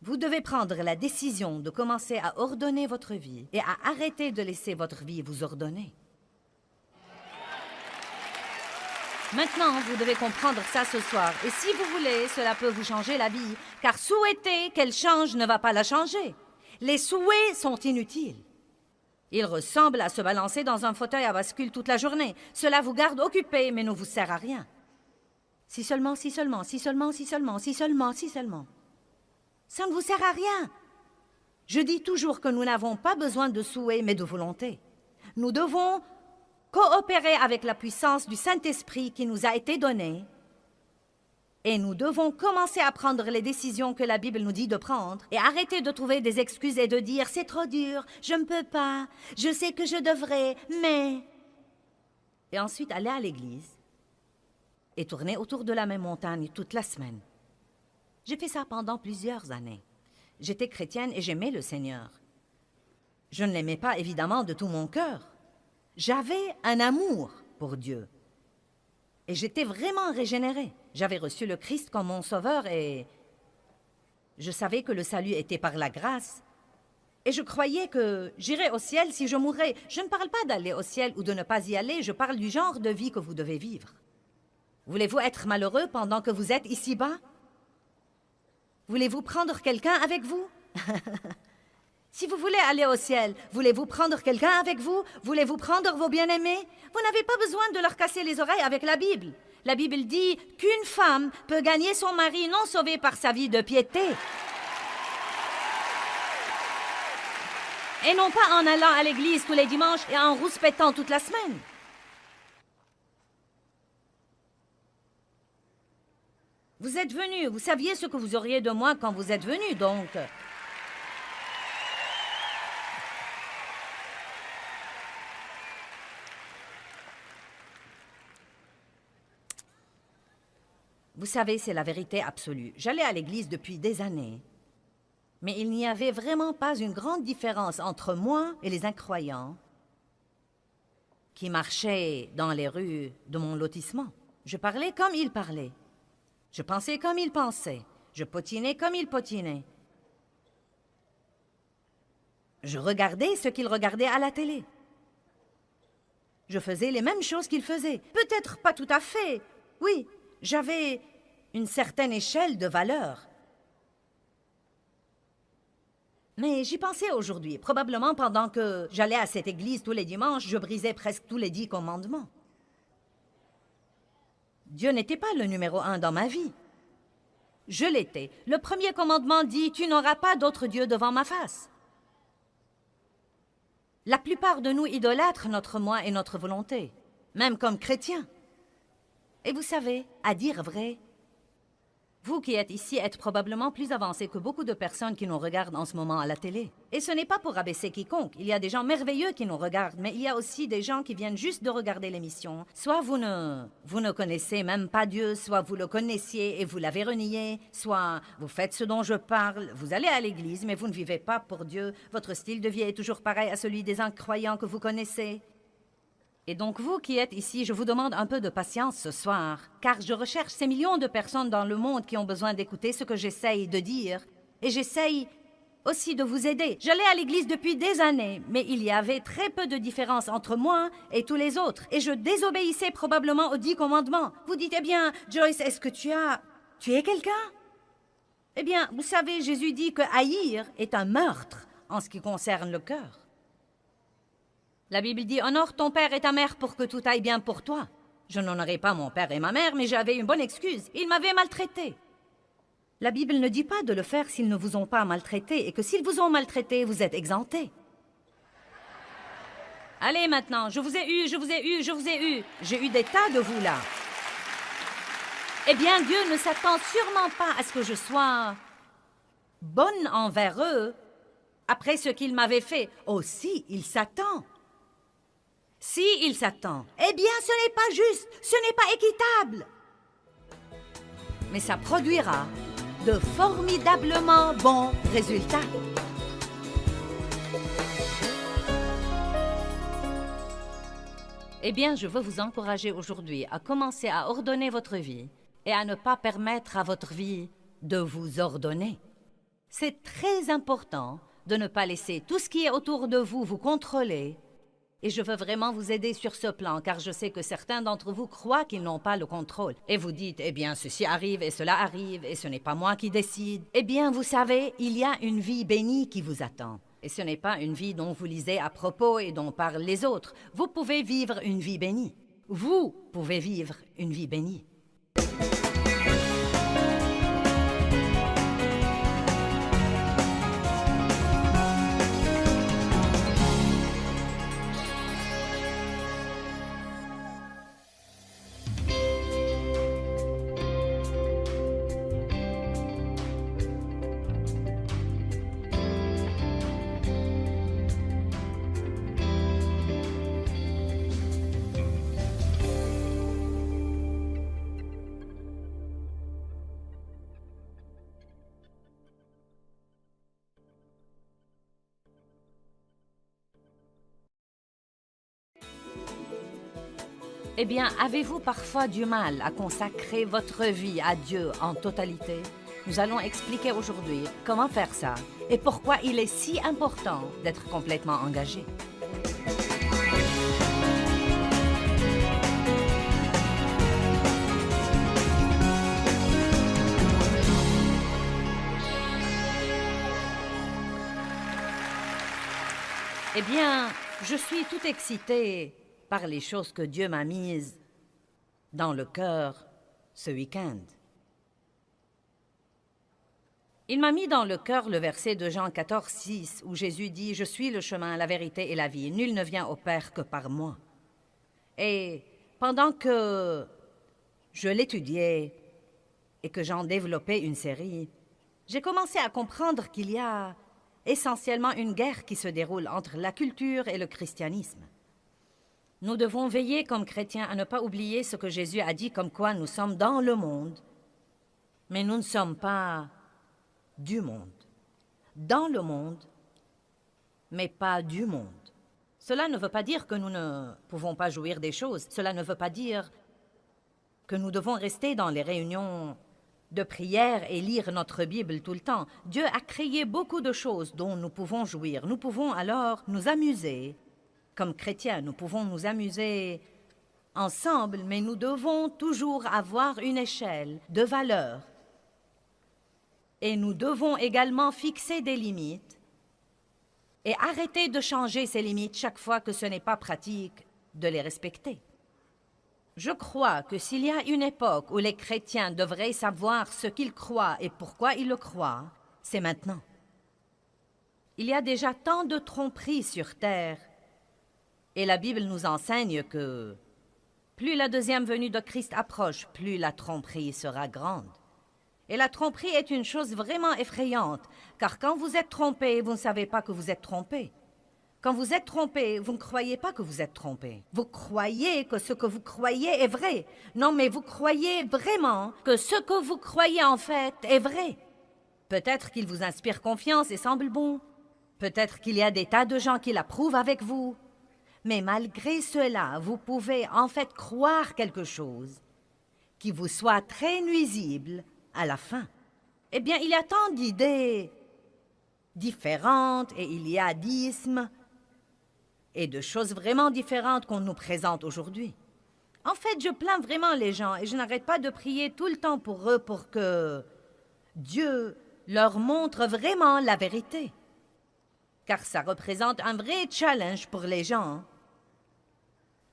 Vous devez prendre la décision de commencer à ordonner votre vie et à arrêter de laisser votre vie vous ordonner. Maintenant, vous devez comprendre ça ce soir. Et si vous voulez, cela peut vous changer la vie. Car souhaiter qu'elle change ne va pas la changer. Les souhaits sont inutiles. Ils ressemblent à se balancer dans un fauteuil à bascule toute la journée. Cela vous garde occupé, mais ne vous sert à rien. Si seulement, si seulement, si seulement, si seulement, si seulement, si seulement. Ça ne vous sert à rien. Je dis toujours que nous n'avons pas besoin de souhaits, mais de volonté. Nous devons coopérer avec la puissance du Saint-Esprit qui nous a été donnée. Et nous devons commencer à prendre les décisions que la Bible nous dit de prendre et arrêter de trouver des excuses et de dire « c'est trop dur, je ne peux pas, je sais que je devrais, mais… » Et ensuite aller à l'église et tourner autour de la même montagne toute la semaine. J'ai fait ça pendant plusieurs années. J'étais chrétienne et j'aimais le Seigneur. Je ne l'aimais pas évidemment de tout mon cœur. J'avais un amour pour Dieu. Et j'étais vraiment régénérée. J'avais reçu le Christ comme mon sauveur et je savais que le salut était par la grâce. Et je croyais que j'irais au ciel si je mourrais. Je ne parle pas d'aller au ciel ou de ne pas y aller, je parle du genre de vie que vous devez vivre. Voulez-vous être malheureux pendant que vous êtes ici-bas? Voulez-vous prendre quelqu'un avec vous? Si vous voulez aller au ciel, voulez-vous prendre quelqu'un avec vous? Voulez-vous prendre vos bien-aimés? Vous n'avez pas besoin de leur casser les oreilles avec la Bible. La Bible dit qu'une femme peut gagner son mari non sauvé par sa vie de piété. Et non pas en allant à l'église tous les dimanches et en rouspétant toute la semaine. Vous êtes venu, vous saviez ce que vous auriez de moi quand vous êtes venu, donc... Vous savez, c'est la vérité absolue. J'allais à l'église depuis des années. Mais il n'y avait vraiment pas une grande différence entre moi et les incroyants qui marchaient dans les rues de mon lotissement. Je parlais comme ils parlaient. Je pensais comme ils pensaient. Je potinais comme ils potinaient. Je regardais ce qu'ils regardaient à la télé. Je faisais les mêmes choses qu'ils faisaient. Peut-être pas tout à fait. Oui, j'avais une certaine échelle de valeur. Mais j'y pensais aujourd'hui. Probablement pendant que j'allais à cette église tous les dimanches, je brisais presque tous les 10 commandements. Dieu n'était pas le numéro 1 dans ma vie. Je l'étais. Le premier commandement dit « Tu n'auras pas d'autre Dieu devant ma face ». La plupart de nous idolâtrent notre moi et notre volonté, même comme chrétiens. Et vous savez, à dire vrai, vous qui êtes ici êtes probablement plus avancés que beaucoup de personnes qui nous regardent en ce moment à la télé. Et ce n'est pas pour abaisser quiconque. Il y a des gens merveilleux qui nous regardent, mais il y a aussi des gens qui viennent juste de regarder l'émission. Soit vous ne connaissez même pas Dieu, soit vous le connaissiez et vous l'avez renié, soit vous faites ce dont je parle, vous allez à l'église, mais vous ne vivez pas pour Dieu. Votre style de vie est toujours pareil à celui des incroyants que vous connaissez. Et donc vous qui êtes ici, je vous demande un peu de patience ce soir, car je recherche ces millions de personnes dans le monde qui ont besoin d'écouter ce que j'essaye de dire, et j'essaye aussi de vous aider. J'allais à l'église depuis des années, mais il y avait très peu de différence entre moi et tous les autres, et je désobéissais probablement aux 10 commandements. Vous dites, eh bien, Joyce, est-ce que tu es quelqu'un? Eh bien, vous savez, Jésus dit que haïr est un meurtre en ce qui concerne le cœur. La Bible dit « Honore ton père et ta mère pour que tout aille bien pour toi ». Je n'honorais pas mon père et ma mère, mais j'avais une bonne excuse. Ils m'avaient maltraité. La Bible ne dit pas de le faire s'ils ne vous ont pas maltraité et que s'ils vous ont maltraité, vous êtes exempté. Allez maintenant, je vous ai eu, je vous ai eu, je vous ai eu. J'ai eu des tas de vous là. Eh bien, Dieu ne s'attend sûrement pas à ce que je sois bonne envers eux après ce qu'ils m'avaient fait. Aussi, il s'attend. Si il s'attend, eh bien, ce n'est pas juste, ce n'est pas équitable. Mais ça produira de formidablement bons résultats. Eh bien, je veux vous encourager aujourd'hui à commencer à ordonner votre vie et à ne pas permettre à votre vie de vous ordonner. C'est très important de ne pas laisser tout ce qui est autour de vous vous contrôler. Et je veux vraiment vous aider sur ce plan, car je sais que certains d'entre vous croient qu'ils n'ont pas le contrôle. Et vous dites, eh bien, ceci arrive et cela arrive, et ce n'est pas moi qui décide. Eh bien, vous savez, il y a une vie bénie qui vous attend. Et ce n'est pas une vie dont vous lisez à propos et dont parlent les autres. Vous pouvez vivre une vie bénie. Vous pouvez vivre une vie bénie. Eh bien, avez-vous parfois du mal à consacrer votre vie à Dieu en totalité? Nous allons expliquer aujourd'hui comment faire ça et pourquoi il est si important d'être complètement engagé. Eh bien, je suis tout excitée par les choses que Dieu m'a mises dans le cœur ce week-end. Il m'a mis dans le cœur le verset de Jean 14, 6, où Jésus dit « Je suis le chemin, la vérité et la vie. Nul ne vient au Père que par moi. » Et pendant que je l'étudiais, et que j'en développais une série, j'ai commencé à comprendre qu'il y a essentiellement une guerre qui se déroule entre la culture et le christianisme. Nous devons veiller comme chrétiens à ne pas oublier ce que Jésus a dit comme quoi nous sommes dans le monde, mais nous ne sommes pas du monde. Dans le monde, mais pas du monde. Cela ne veut pas dire que nous ne pouvons pas jouir des choses. Cela ne veut pas dire que nous devons rester dans les réunions de prière et lire notre Bible tout le temps. Dieu a créé beaucoup de choses dont nous pouvons jouir. Nous pouvons alors nous amuser. Comme chrétiens, nous pouvons nous amuser ensemble, mais nous devons toujours avoir une échelle de valeurs. Et nous devons également fixer des limites et arrêter de changer ces limites chaque fois que ce n'est pas pratique de les respecter. Je crois que s'il y a une époque où les chrétiens devraient savoir ce qu'ils croient et pourquoi ils le croient, c'est maintenant. Il y a déjà tant de tromperies sur terre, et la Bible nous enseigne que plus la deuxième venue de Christ approche, plus la tromperie sera grande. Et la tromperie est une chose vraiment effrayante, car quand vous êtes trompé, vous ne savez pas que vous êtes trompé. Quand vous êtes trompé, vous ne croyez pas que vous êtes trompé. Vous croyez que ce que vous croyez est vrai. Non, mais vous croyez vraiment que ce que vous croyez en fait est vrai. Peut-être qu'il vous inspire confiance et semble bon. Peut-être qu'il y a des tas de gens qui l'approuvent avec vous. Mais malgré cela, vous pouvez en fait croire quelque chose qui vous soit très nuisible à la fin. Eh bien, il y a tant d'idées différentes et il y a d'ismes et de choses vraiment différentes qu'on nous présente aujourd'hui. En fait, je plains vraiment les gens et je n'arrête pas de prier tout le temps pour eux pour que Dieu leur montre vraiment la vérité. Car ça représente un vrai challenge pour les gens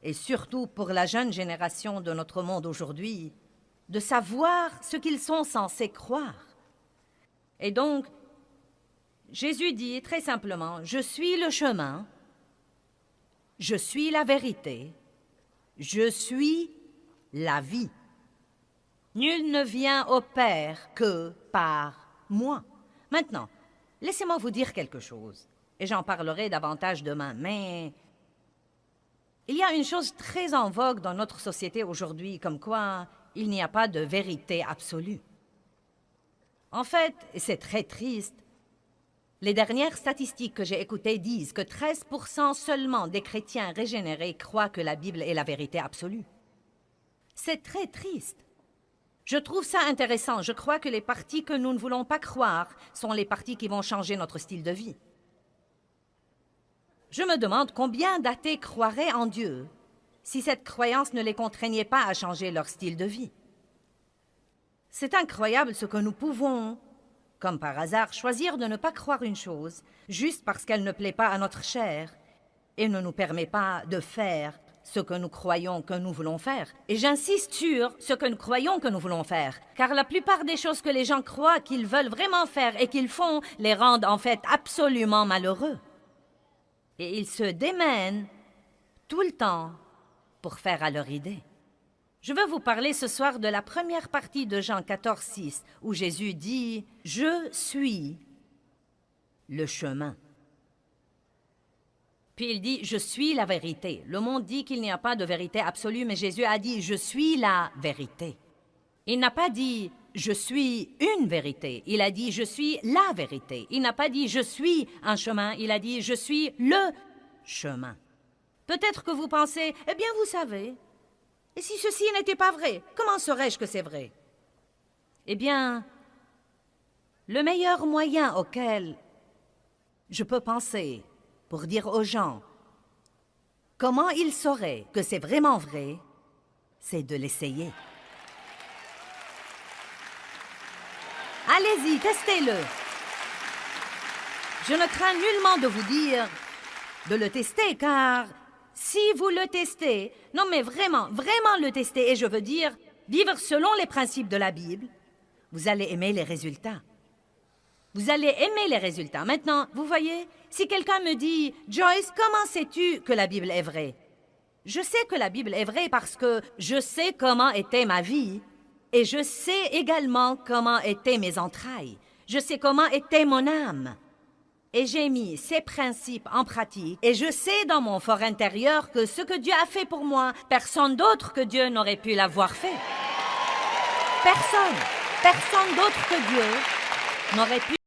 et surtout pour la jeune génération de notre monde aujourd'hui, de savoir ce qu'ils sont censés croire. Et donc, Jésus dit très simplement, « Je suis le chemin, je suis la vérité, je suis la vie. Nul ne vient au Père que par moi. » Maintenant, laissez-moi vous dire quelque chose, et j'en parlerai davantage demain, mais il y a une chose très en vogue dans notre société aujourd'hui, comme quoi il n'y a pas de vérité absolue. En fait, et c'est très triste, les dernières statistiques que j'ai écoutées disent que 13% seulement des chrétiens régénérés croient que la Bible est la vérité absolue. C'est très triste. Je trouve ça intéressant. Je crois que les parties que nous ne voulons pas croire sont les parties qui vont changer notre style de vie. Je me demande combien d'athées croiraient en Dieu si cette croyance ne les contraignait pas à changer leur style de vie. C'est incroyable ce que nous pouvons, comme par hasard, choisir de ne pas croire une chose juste parce qu'elle ne plaît pas à notre chair et ne nous permet pas de faire ce que nous croyons que nous voulons faire. Et j'insiste sur ce que nous croyons que nous voulons faire, car la plupart des choses que les gens croient qu'ils veulent vraiment faire et qu'ils font les rendent en fait absolument malheureux. Et ils se démènent tout le temps pour faire à leur idée. Je veux vous parler ce soir de la première partie de Jean 14,6, où Jésus dit « Je suis le chemin ». Puis il dit « Je suis la vérité ». Le monde dit qu'il n'y a pas de vérité absolue, mais Jésus a dit « Je suis la vérité ». Il n'a pas dit « Je suis une vérité ». Il a dit « Je suis la vérité ». Il n'a pas dit « Je suis un chemin ». Il a dit « Je suis le chemin ». Peut-être que vous pensez « Eh bien, vous savez, et si ceci n'était pas vrai, comment saurais-je que c'est vrai ?» Eh bien, le meilleur moyen auquel je peux penser pour dire aux gens comment ils sauraient que c'est vraiment vrai, c'est de l'essayer. Allez-y, testez-le. Je ne crains nullement de vous dire de le tester, car si vous le testez, non mais vraiment, vraiment le tester, et je veux dire, vivre selon les principes de la Bible, vous allez aimer les résultats. Vous allez aimer les résultats. Maintenant, vous voyez, si quelqu'un me dit « Joyce, comment sais-tu que la Bible est vraie? » Je sais que la Bible est vraie parce que je sais comment était ma vie Et je sais également comment étaient mes entrailles. Je sais comment était mon âme. Et j'ai mis ces principes en pratique. Et je sais dans mon fort intérieur que ce que Dieu a fait pour moi, personne d'autre que Dieu n'aurait pu l'avoir fait. Personne d'autre que Dieu n'aurait pu